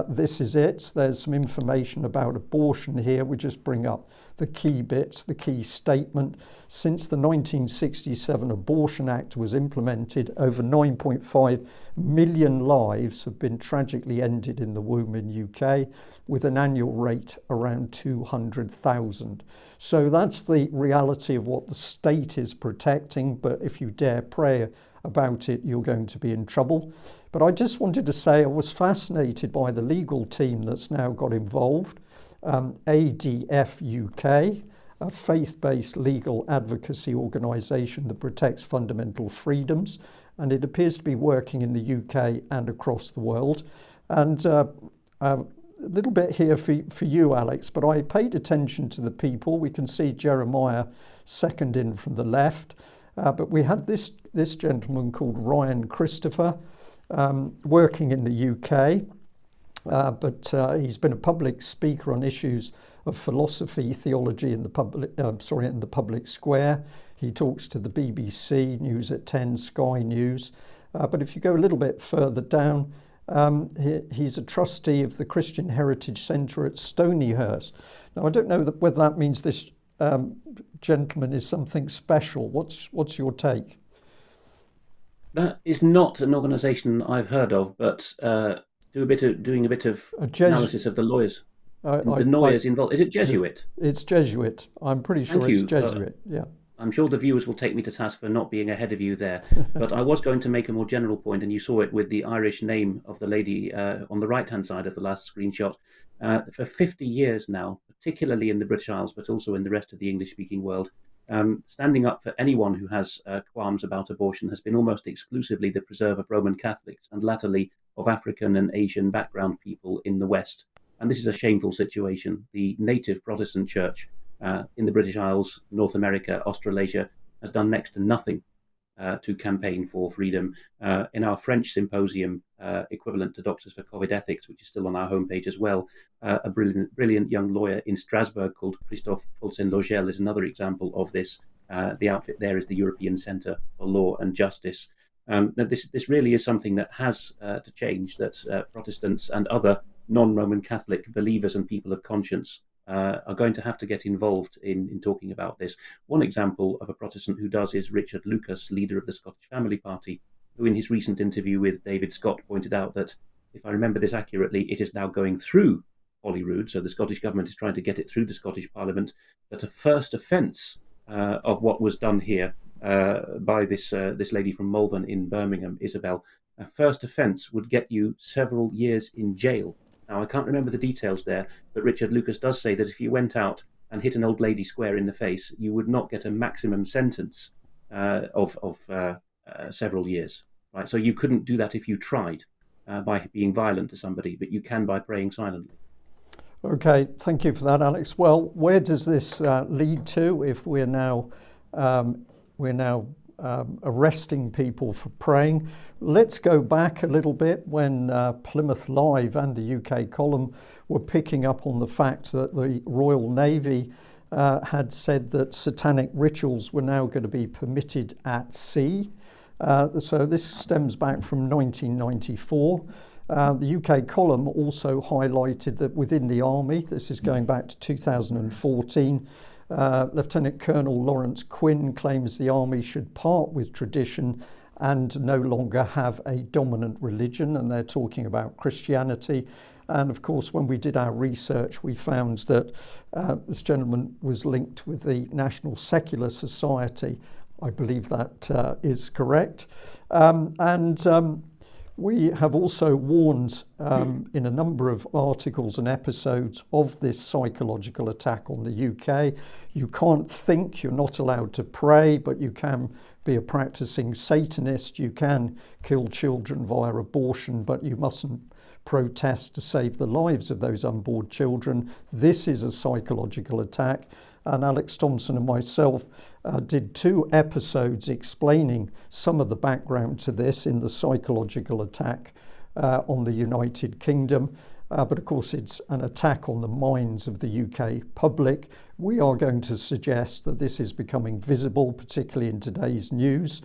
this is it. There's some information about abortion here. We just bring up the key bit, the key statement. Since the 1967 Abortion Act was implemented, over 9.5 million lives have been tragically ended in the womb in UK, with an annual rate around 200,000. So that's the reality of what the state is protecting. But if you dare pray about it, you're going to be in trouble. But I just wanted to say I was fascinated by the legal team that's now got involved. ADF UK, a faith-based legal advocacy organisation that protects fundamental freedoms, and it appears to be working in the UK and across the world. And a little bit here for you, Alex, but I paid attention to the people. We can see Jeremiah second in from the left, but we had this gentleman called Ryan Christopher working in the UK. But he's been a public speaker on issues of philosophy, theology in the public square. He talks to the BBC, News at 10, Sky News. But if you go a little bit further down, he's a trustee of the Christian Heritage Centre at Stonyhurst. Now, I don't know whether that means this gentleman is something special. What's your take? That is not an organisation I've heard of, but doing a bit of analysis of the lawyers. The lawyers involved. Is it Jesuit? It's Jesuit. I'm pretty sure it's Jesuit. Yeah. I'm sure the viewers will take me to task for not being ahead of you there. But I was going to make a more general point, and you saw it with the Irish name of the lady on the right-hand side of the last screenshot. For 50 years now, particularly in the British Isles, but also in the rest of the English-speaking world, standing up for anyone who has qualms about abortion has been almost exclusively the preserve of Roman Catholics and latterly of African and Asian background people in the West. And this is a shameful situation. The native Protestant church in the British Isles, North America, Australasia has done next to nothing to campaign for freedom. In our French symposium, equivalent to Doctors for COVID Ethics, which is still on our homepage as well, a brilliant young lawyer in Strasbourg called Christophe Folsen-Logel is another example of this. The outfit there is the European Centre for Law and Justice. This really is something that has to change, that Protestants and other non-Roman Catholic believers and people of conscience are going to have to get involved in talking about this. One example of a Protestant who does is Richard Lucas, leader of the Scottish Family Party, who in his recent interview with David Scott pointed out that, if I remember this accurately, it is now going through Holyrood, so the Scottish Government is trying to get it through the Scottish Parliament, that a first offence of what was done here by this lady from Malvern in Birmingham, Isabel, a first offence would get you several years in jail. Now, I can't remember the details there, but Richard Lucas does say that if you went out and hit an old lady square in the face, you would not get a maximum sentence of several years. Right? So you couldn't do that if you tried by being violent to somebody, but you can by praying silently. Okay, thank you for that, Alex. Well, where does this lead to if we're now arresting people for praying? Let's go back a little bit when Plymouth Live and the UK column were picking up on the fact that the Royal Navy had said that satanic rituals were now going to be permitted at sea. So this stems back from 1994. The UK column also highlighted that within the army, this is going back to 2014, Lieutenant Colonel Lawrence Quinn claims the army should part with tradition and no longer have a dominant religion, and they're talking about Christianity. And of course, when we did our research, we found that this gentleman was linked with the National Secular Society. I believe that is correct. We have also warned in a number of articles and episodes of this psychological attack on the UK. You can't think, you're not allowed to pray, but you can be a practicing Satanist. You can kill children via abortion, but you mustn't protest to save the lives of those unborn children. This is a psychological attack. And Alex Thomson and myself did 2 episodes explaining some of the background to this in the psychological attack on the United Kingdom. But of course, it's an attack on the minds of the UK public. We are going to suggest that this is becoming visible, particularly in today's news.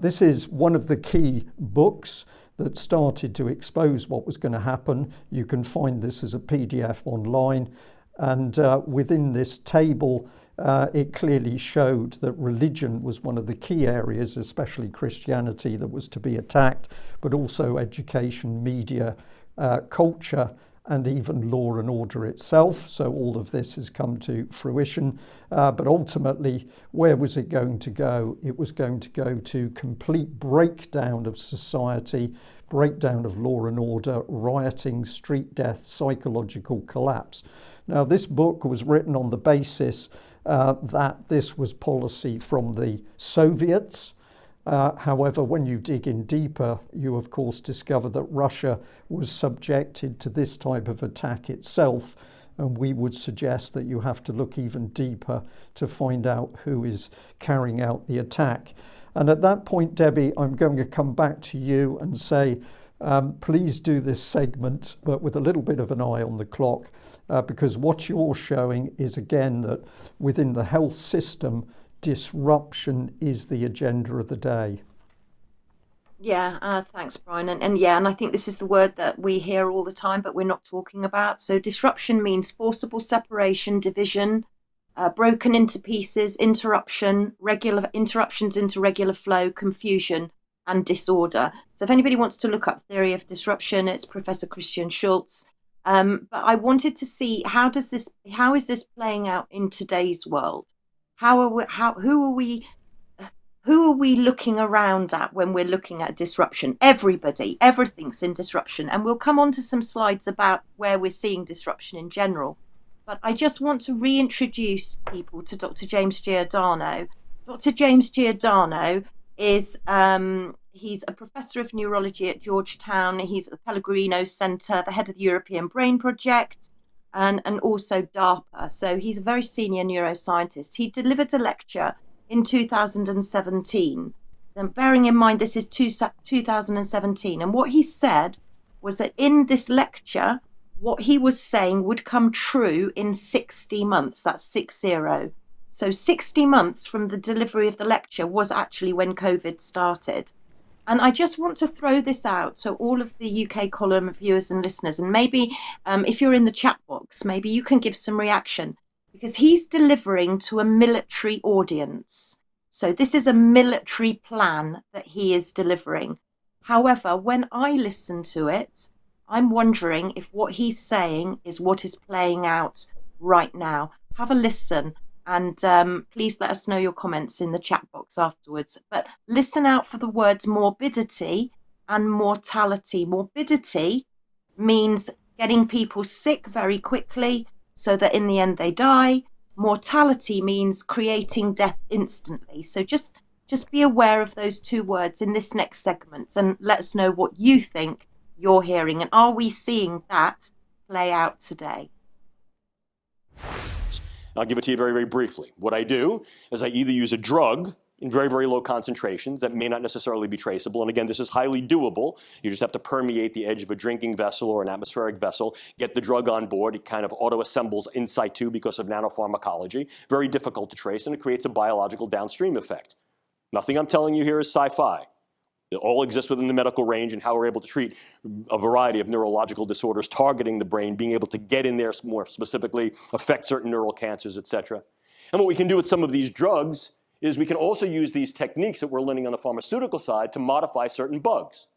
This is one of the key books that started to expose what was going to happen. You can find this as a PDF online. And within this table, it clearly showed that religion was one of the key areas, especially Christianity, that was to be attacked, but also education, media, culture, and even law and order itself. So all of this has come to fruition. But ultimately, where was it going to go? It was going to go to complete breakdown of society, breakdown of law and order, rioting, street death, psychological collapse. Now, this book was written on the basis that this was policy from the Soviets. However, when you dig in deeper, you of course discover that Russia was subjected to this type of attack itself. And we would suggest that you have to look even deeper to find out who is carrying out the attack. And at that point, Debi, I'm going to come back to you and say, please do this segment, but with a little bit of an eye on the clock, because what you're showing is, again, that within the health system, disruption is the agenda of the day. Yeah, thanks, Brian. And I think this is the word that we hear all the time, but we're not talking about. So disruption means forcible separation, division, broken into pieces, regular interruptions into regular flow, confusion, and disorder. So if anybody wants to look up theory of disruption, it's Professor Christian Schultz. But I wanted to see how is this playing out in today's world? Who are we looking around at when we're looking at disruption? Everything's in disruption. And we'll come on to some slides about where we're seeing disruption in general. But I just want to reintroduce people to Dr. James Giordano. Dr. James Giordano is he's a professor of neurology at Georgetown. He's at the Pellegrino Center, the head of the European Brain Project, and also DARPA. So he's a very senior neuroscientist. He delivered a lecture in 2017. Then bearing in mind this is 2017, and what he said was that in this lecture, what he was saying would come true in 60 months. That's 60. So 60 months from the delivery of the lecture was actually when COVID started. And I just want to throw this out so all of the UK column viewers and listeners, and maybe if you're in the chat box, maybe you can give some reaction, because he's delivering to a military audience. So this is a military plan that he is delivering. However, when I listen to it, I'm wondering if what he's saying is what is playing out right now. Have a listen. And please let us know your comments in the chat box afterwards. But listen out for the words morbidity and mortality. Morbidity means getting people sick very quickly so that in the end they die. Mortality means creating death instantly. So just be aware of those two words in this next segment and let us know what you think you're hearing. And are we seeing that play out today? I'll give it to you very, very briefly. What I do is I either use a drug in very, very low concentrations that may not necessarily be traceable. And again, this is highly doable. You just have to permeate the edge of a drinking vessel or an atmospheric vessel, get the drug on board. It kind of auto-assembles in situ because of nanopharmacology. Very difficult to trace, and it creates a biological downstream effect. Nothing I'm telling you here is sci-fi. It all exists within the medical range and how we're able to treat a variety of neurological disorders, targeting the brain, being able to get in there more specifically, affect certain neural cancers, et cetera. And what we can do with some of these drugs is we can also use these techniques that we're learning on the pharmaceutical side to modify certain bugs.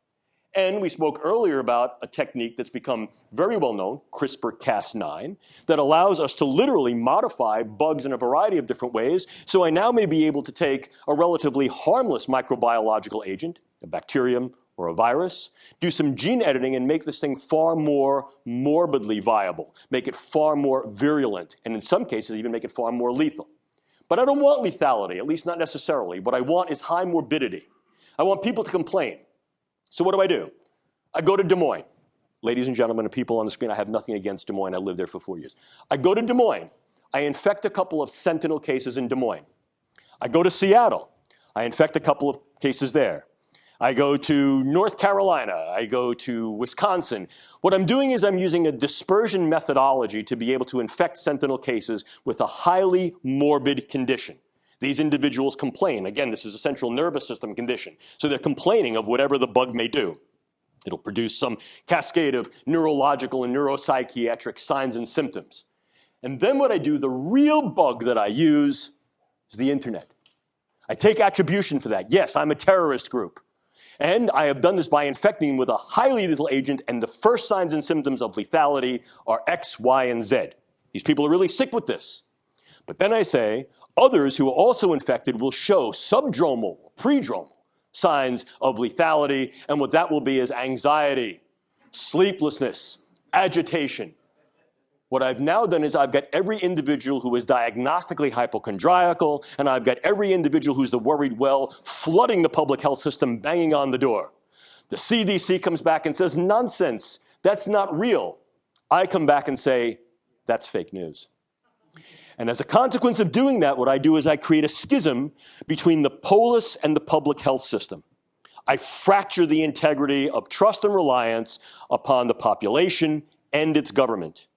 And we spoke earlier about a technique that's become very well known, CRISPR-Cas9, that allows us to literally modify bugs in a variety of different ways. So I now may be able to take a relatively harmless microbiological agent, a bacterium or a virus, do some gene editing and make this thing far more morbidly viable, make it far more virulent, and in some cases even make it far more lethal. But I don't want lethality, at least not necessarily. What I want is high morbidity. I want people to complain. So what do? I go to Des Moines. Ladies and gentlemen and people on the screen, I have nothing against Des Moines. I lived there for 4 years. I go to Des Moines. I infect a couple of sentinel cases in Des Moines. I go to Seattle. I infect a couple of cases there. I go to North Carolina. I go to Wisconsin. What I'm doing is I'm using a dispersion methodology to be able to infect sentinel cases with a highly morbid condition. These individuals complain. Again, this is a central nervous system condition. So they're complaining of whatever the bug may do. It'll produce some cascade of neurological and neuropsychiatric signs and symptoms. And then what I do, the real bug that I use is the internet. I take attribution for that. Yes, I'm a terrorist group. And I have done this by infecting them with a highly lethal agent, and the first signs and symptoms of lethality are X, Y, and Z. These people are really sick with this. But then I say, others who are also infected will show subdromal, predromal signs of lethality, and what that will be is anxiety, sleeplessness, agitation. What I've now done is I've got every individual who is diagnostically hypochondriacal, and I've got every individual who's the worried well flooding the public health system, banging on the door. The CDC comes back and says, nonsense, that's not real. I come back and say, that's fake news. And as a consequence of doing that, what I do is I create a schism between the polis and the public health system. I fracture the integrity of trust and reliance upon the population and its government.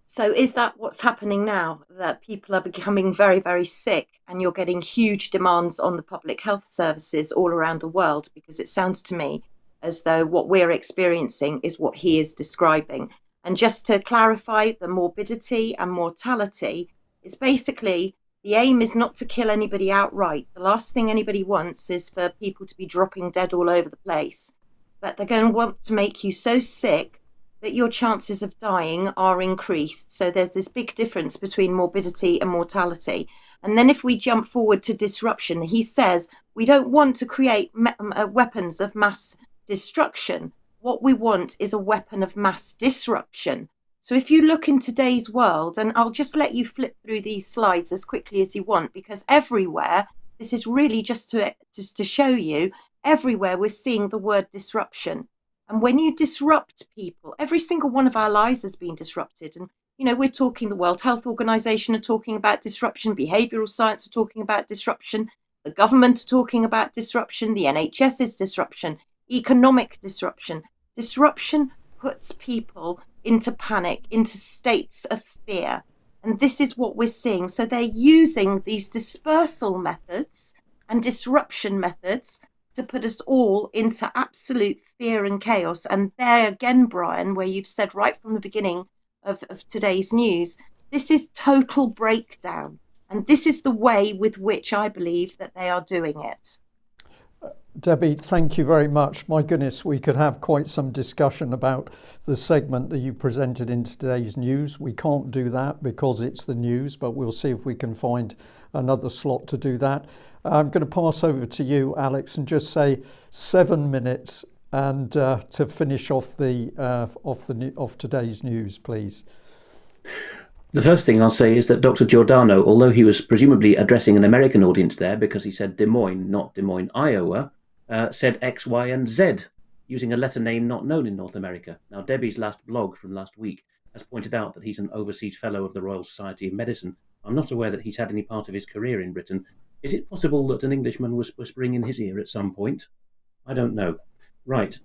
So is that what's happening now, that people are becoming very, very sick and you're getting huge demands on the public health services all around the world? Because it sounds to me as though what we're experiencing is what he is describing. And just to clarify, the morbidity and mortality is basically, the aim is not to kill anybody outright. The last thing anybody wants is for people to be dropping dead all over the place. But they're going to want to make you so sick that your chances of dying are increased. So there's this big difference between morbidity and mortality. And then if we jump forward to disruption, he says we don't want to create weapons of mass destruction. What we want is a weapon of mass disruption. So if you look in today's world, and I'll just let you flip through these slides as quickly as you want, because everywhere, this is really just to show you, everywhere we're seeing the word disruption. And when you disrupt people, every single one of our lives has been disrupted. And, you know, we're talking, the World Health Organization are talking about disruption, behavioral science are talking about disruption, the government are talking about disruption, the NHS is disruption, economic disruption. Disruption puts people into panic, into states of fear. And this is what we're seeing. So they're using these dispersal methods and disruption methods to put us all into absolute fear and chaos. And there again, Brian, where you've said right from the beginning of today's news, this is total breakdown. And this is the way with which I believe that they are doing it. Debi, thank you very much. My goodness, we could have quite some discussion about the segment that you presented in today's news. We can't do that because it's the news, but we'll see if we can find another slot to do that. I'm going to pass over to you, Alex, and just say 7 minutes and to finish off of today's news, please. The first thing I'll say is that Dr. Giordano, although he was presumably addressing an American audience there because he said Des Moines, not Des Moines, Iowa, said X, Y, and Z, using a letter name not known in North America. Now, Debi's last blog from last week has pointed out that he's an overseas fellow of the Royal Society of Medicine, I'm not aware that he's had any part of his career in Britain. Is it possible that an Englishman was whispering in his ear at some point? I don't know. Right.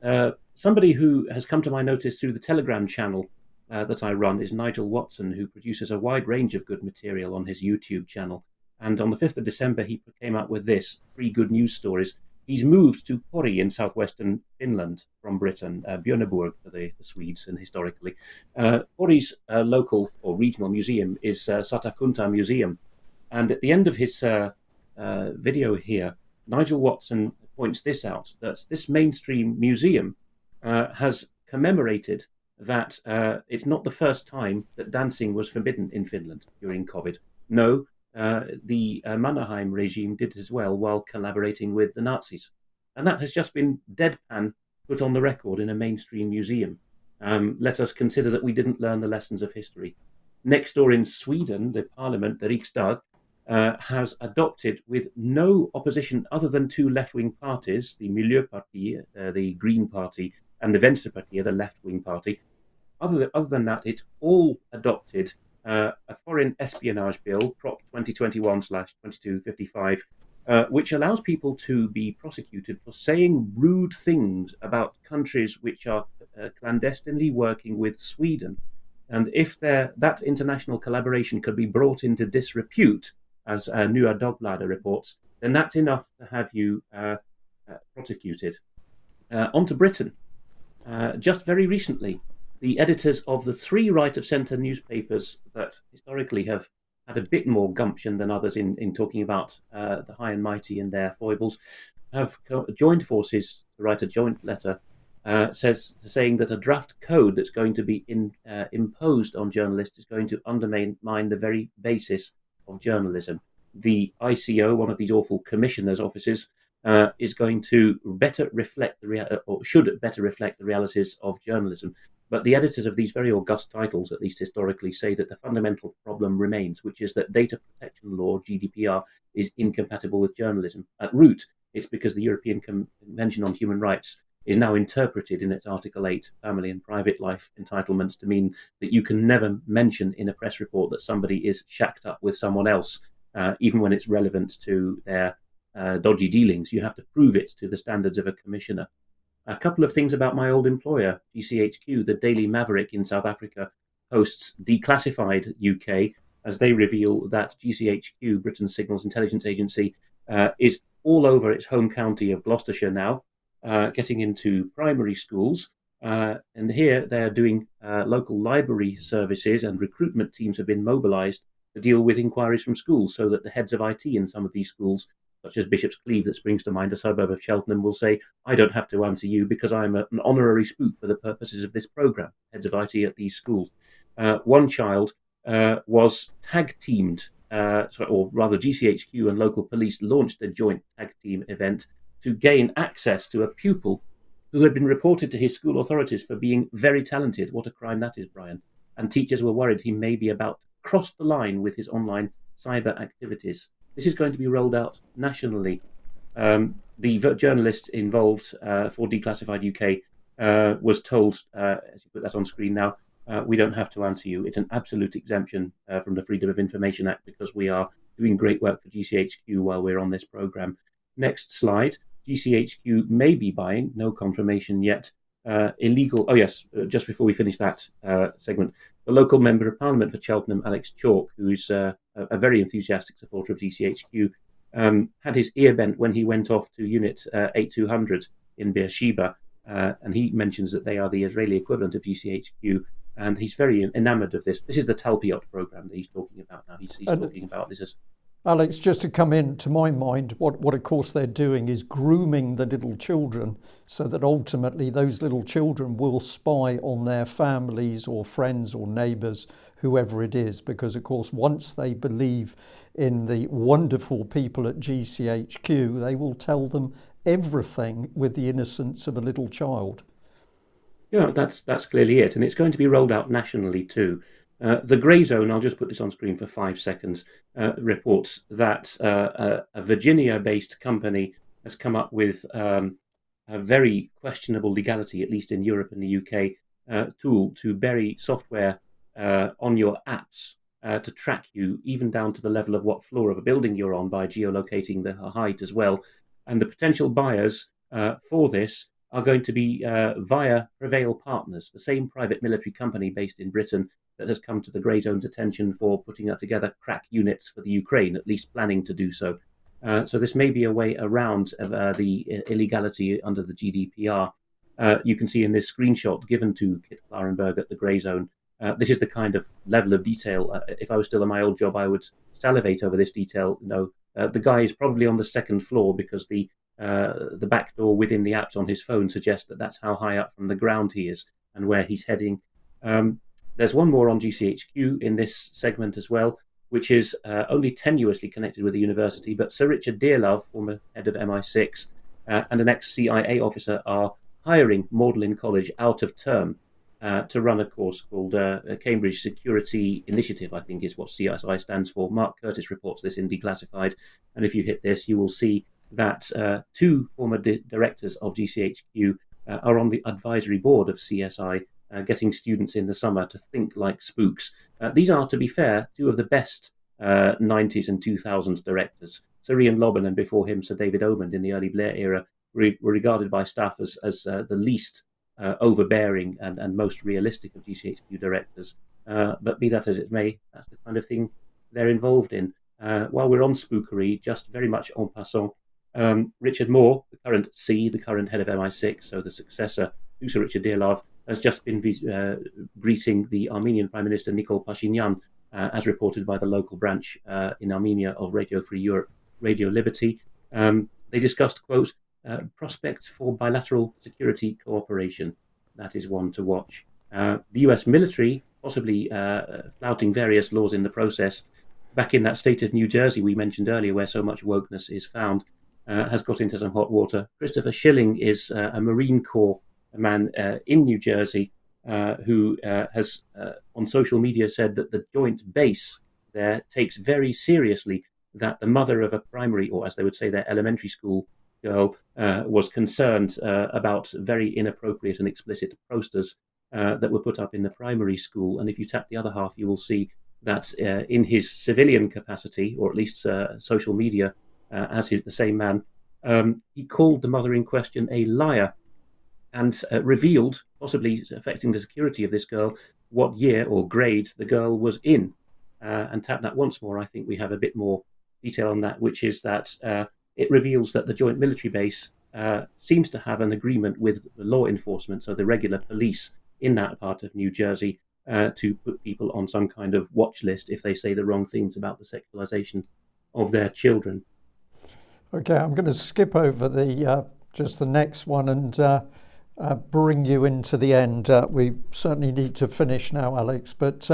Somebody who has come to my notice through the Telegram channel that I run is Nigel Watson, who produces a wide range of good material on his YouTube channel. And on the 5th of December, he came out with 3 good news stories. He's moved to Pori in southwestern Finland from Britain, Björneborg for the Swedes, and historically. Pori's local or regional museum is Satakunta Museum. And at the end of his video here, Nigel Watson points this out, that this mainstream museum has commemorated that it's not the first time that dancing was forbidden in Finland during COVID. No, the Mannerheim regime did as well while collaborating with the Nazis. And that has just been deadpan put on the record in a mainstream museum. Let us consider that we didn't learn the lessons of history. Next door in Sweden, the parliament, the Riksdag, has adopted, with no opposition other than 2 left-wing parties, the Miljöpartiet, the Green Party, and the Vänsterpartiet, the left-wing party. Other than that, it's all adopted a foreign espionage bill, Prop 2021/2255, which allows people to be prosecuted for saying rude things about countries which are clandestinely working with Sweden. And if that international collaboration could be brought into disrepute, as Nya Dagbladet reports, then that's enough to have you prosecuted. On to Britain. Just very recently, the editors of the 3 right-of-centre newspapers that historically have had a bit more gumption than others in talking about the high and mighty and their foibles have joined forces to write a joint letter saying that a draft code that's going to be imposed on journalists is going to undermine the very basis of journalism. The ICO, one of these awful commissioners' offices, is going to better reflect should better reflect the realities of journalism. But the editors of these very august titles, at least historically, say that the fundamental problem remains, which is that data protection law, GDPR, is incompatible with journalism. At root, it's because the European Convention on Human Rights is now interpreted in its Article 8, family and private life entitlements, to mean that you can never mention in a press report that somebody is shacked up with someone else, even when it's relevant to their dodgy dealings. You have to prove it to the standards of a commissioner. A couple of things about my old employer, GCHQ. The Daily Maverick in South Africa hosts Declassified UK, as they reveal that GCHQ, Britain's Signals Intelligence Agency, is all over its home county of Gloucestershire now, getting into primary schools. And here they're doing local library services, and recruitment teams have been mobilised to deal with inquiries from schools, so that the heads of IT in some of these schools, such as Bishop's Cleeve, that springs to mind, a suburb of Cheltenham, will say, I don't have to answer you because I'm an honorary spook for the purposes of this programme, heads of IT at these schools. One child was tag-teamed, or rather GCHQ and local police launched a joint tag-team event to gain access to a pupil who had been reported to his school authorities for being very talented. What a crime that is, Brian. And teachers were worried he may be about to cross the line with his online cyber activities. This is going to be rolled out nationally. The journalist involved for Declassified UK was told, as you put that on screen now, we don't have to answer you. It's an absolute exemption from the Freedom of Information Act, because we are doing great work for GCHQ while we're on this programme. Next slide. GCHQ may be buying, no confirmation yet, illegal... Oh yes, just before we finish that segment, the local Member of Parliament for Cheltenham, Alex Chalk, who is a very enthusiastic supporter of GCHQ, had his ear bent when he went off to Unit 8200 in Beersheba, and he mentions that they are the Israeli equivalent of GCHQ, and he's very enamoured of this. This is the Talpiot programme that he's talking about now. He's talking about this as... Alex, just to come in, to my mind, what of course they're doing is grooming the little children, so that ultimately those little children will spy on their families or friends or neighbours, whoever it is, because of course once they believe in the wonderful people at GCHQ, they will tell them everything with the innocence of a little child. Yeah, that's clearly it, and it's going to be rolled out nationally too. The Grey Zone, I'll just put this on screen for 5 seconds, reports that a Virginia-based company has come up with a very questionable legality, at least in Europe and the UK, tool to bury software on your apps to track you, even down to the level of what floor of a building you're on by geolocating the height as well. And the potential buyers for this are going to be via Prevail Partners, the same private military company based in Britain that has come to the grey zone's attention for putting together crack units for the Ukraine, at least planning to do so. So this may be a way around the illegality under the GDPR. You can see in this screenshot given to Kit Klarenberg at the grey zone, this is the kind of level of detail. If I was still in my old job, I would salivate over this detail. The guy is probably on the second floor because the back door within the apps on his phone suggests that that's how high up from the ground he is and where he's heading. There's one more on GCHQ in this segment as well, which is only tenuously connected with the university, but Sir Richard Dearlove, former head of MI6, and an ex-CIA officer are hiring Magdalen College out of term to run a course called Cambridge Security Initiative, I think is what CSI stands for. Mark Curtis reports this in Declassified, and if you hit this, you will see that two former directors of GCHQ are on the advisory board of CSI, getting students in the summer to think like spooks. These are, to be fair, two of the best 90s and 2000s directors. Sir Ian Lobban and before him Sir David Omand in the early Blair era were regarded by staff as the least overbearing and most realistic of GCHQ directors. But be that as it may, that's the kind of thing they're involved in. While we're on spookery, just very much en passant, Richard Moore, the current head of MI6, so the successor to Sir Richard Dearlove, has just been greeting the Armenian Prime Minister Nikol Pashinyan, as reported by the local branch in Armenia of Radio Free Europe, Radio Liberty. They discussed, quote, prospects for bilateral security cooperation. That is one to watch. The US military, possibly flouting various laws in the process, back in that state of New Jersey we mentioned earlier, where so much wokeness is found, has got into some hot water. Christopher Schilling is a Marine Corps man in New Jersey who has on social media said that the joint base there takes very seriously that the mother of a primary, or as they would say, their elementary school girl, was concerned about very inappropriate and explicit posters that were put up in the primary school. And if you tap the other half, you will see that in his civilian capacity, or at least social media, as the same man, he called the mother in question a liar and revealed, possibly affecting the security of this girl, what year or grade the girl was in. And tap that once more, I think we have a bit more detail on that, which is that it reveals that the joint military base seems to have an agreement with the law enforcement, so the regular police in that part of New Jersey, to put people on some kind of watch list if they say the wrong things about the sexualization of their children. Okay, I'm going to skip over the just the next one and bring you into the end. We certainly need to finish now, Alex, but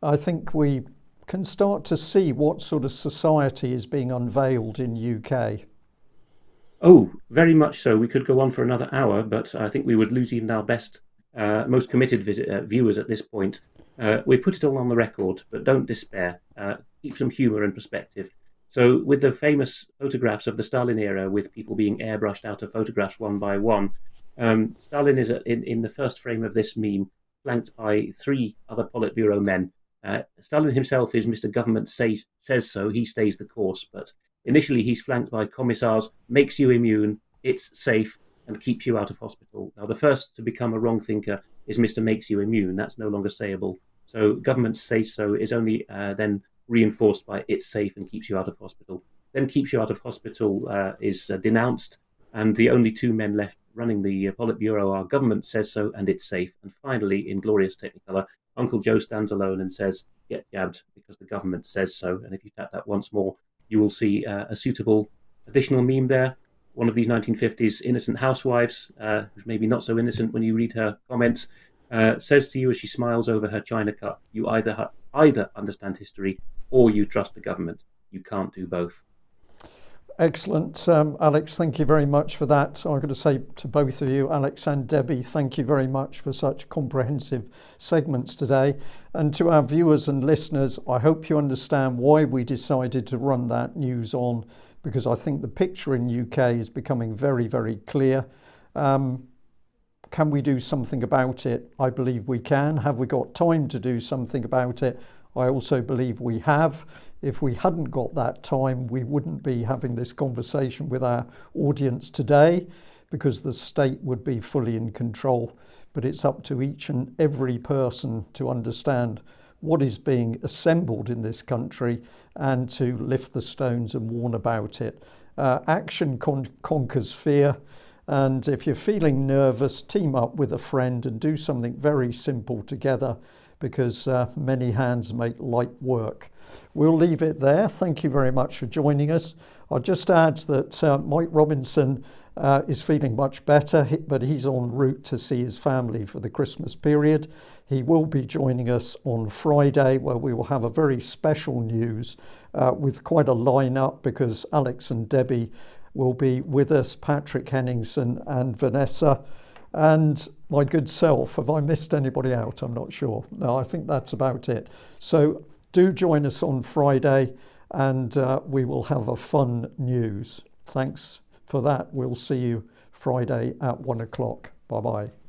I think we can start to see what sort of society is being unveiled in UK. Oh, very much so. We could go on for another hour, but I think we would lose even our best, most committed viewers at this point. We've put it all on the record, but don't despair. Keep some humour and perspective. So with the famous photographs of the Stalin era, with people being airbrushed out of photographs one by one, Stalin is in the first frame of this meme, flanked by three other Politburo men. Stalin himself is Mr. Government says so, he stays the course, but initially he's flanked by commissars, makes you immune, it's safe, and keeps you out of hospital. Now, the first to become a wrong thinker is Mr. makes you immune. That's no longer sayable. So government says so is only then reinforced by it's safe and keeps you out of hospital. Then keeps you out of hospital is denounced, and the only two men left running the Politburo are government says so and it's safe. And finally, in glorious Technicolor, Uncle Joe stands alone and says, get jabbed because the government says so. And if you tap that once more, you will see a suitable additional meme there. One of these 1950s innocent housewives, who's maybe not so innocent when you read her comments, says to you as she smiles over her china cup, you either understand history or you trust the government. You can't do both. Excellent. Alex, thank you very much for that. I'm going to say to both of you, Alex and Debbie, thank you very much for such comprehensive segments today. And to our viewers and listeners, I hope you understand why we decided to run that news on, because I think the picture in UK is becoming very, very clear. Can we do something about it? I believe we can. Have we got time to do something about it? I also believe we have. If we hadn't got that time, we wouldn't be having this conversation with our audience today, because the state would be fully in control. But it's up to each and every person to understand what is being assembled in this country and to lift the stones and warn about it. Action conquers fear. And if you're feeling nervous, team up with a friend and do something very simple together, because many hands make light work. We'll leave it there. Thank you very much for joining us. I'll just add that Mike Robinson is feeling much better, but he's en route to see his family for the Christmas period. He will be joining us on Friday, where we will have a very special news with quite a lineup, because Alex and Debbie will be with us, Patrick Henningsen and Vanessa, and my good self. Have I missed anybody out? I'm not sure. No, I think that's about it. So do join us on Friday, and we will have a fun news. Thanks for that. We'll see you Friday at 1 o'clock. Bye-bye.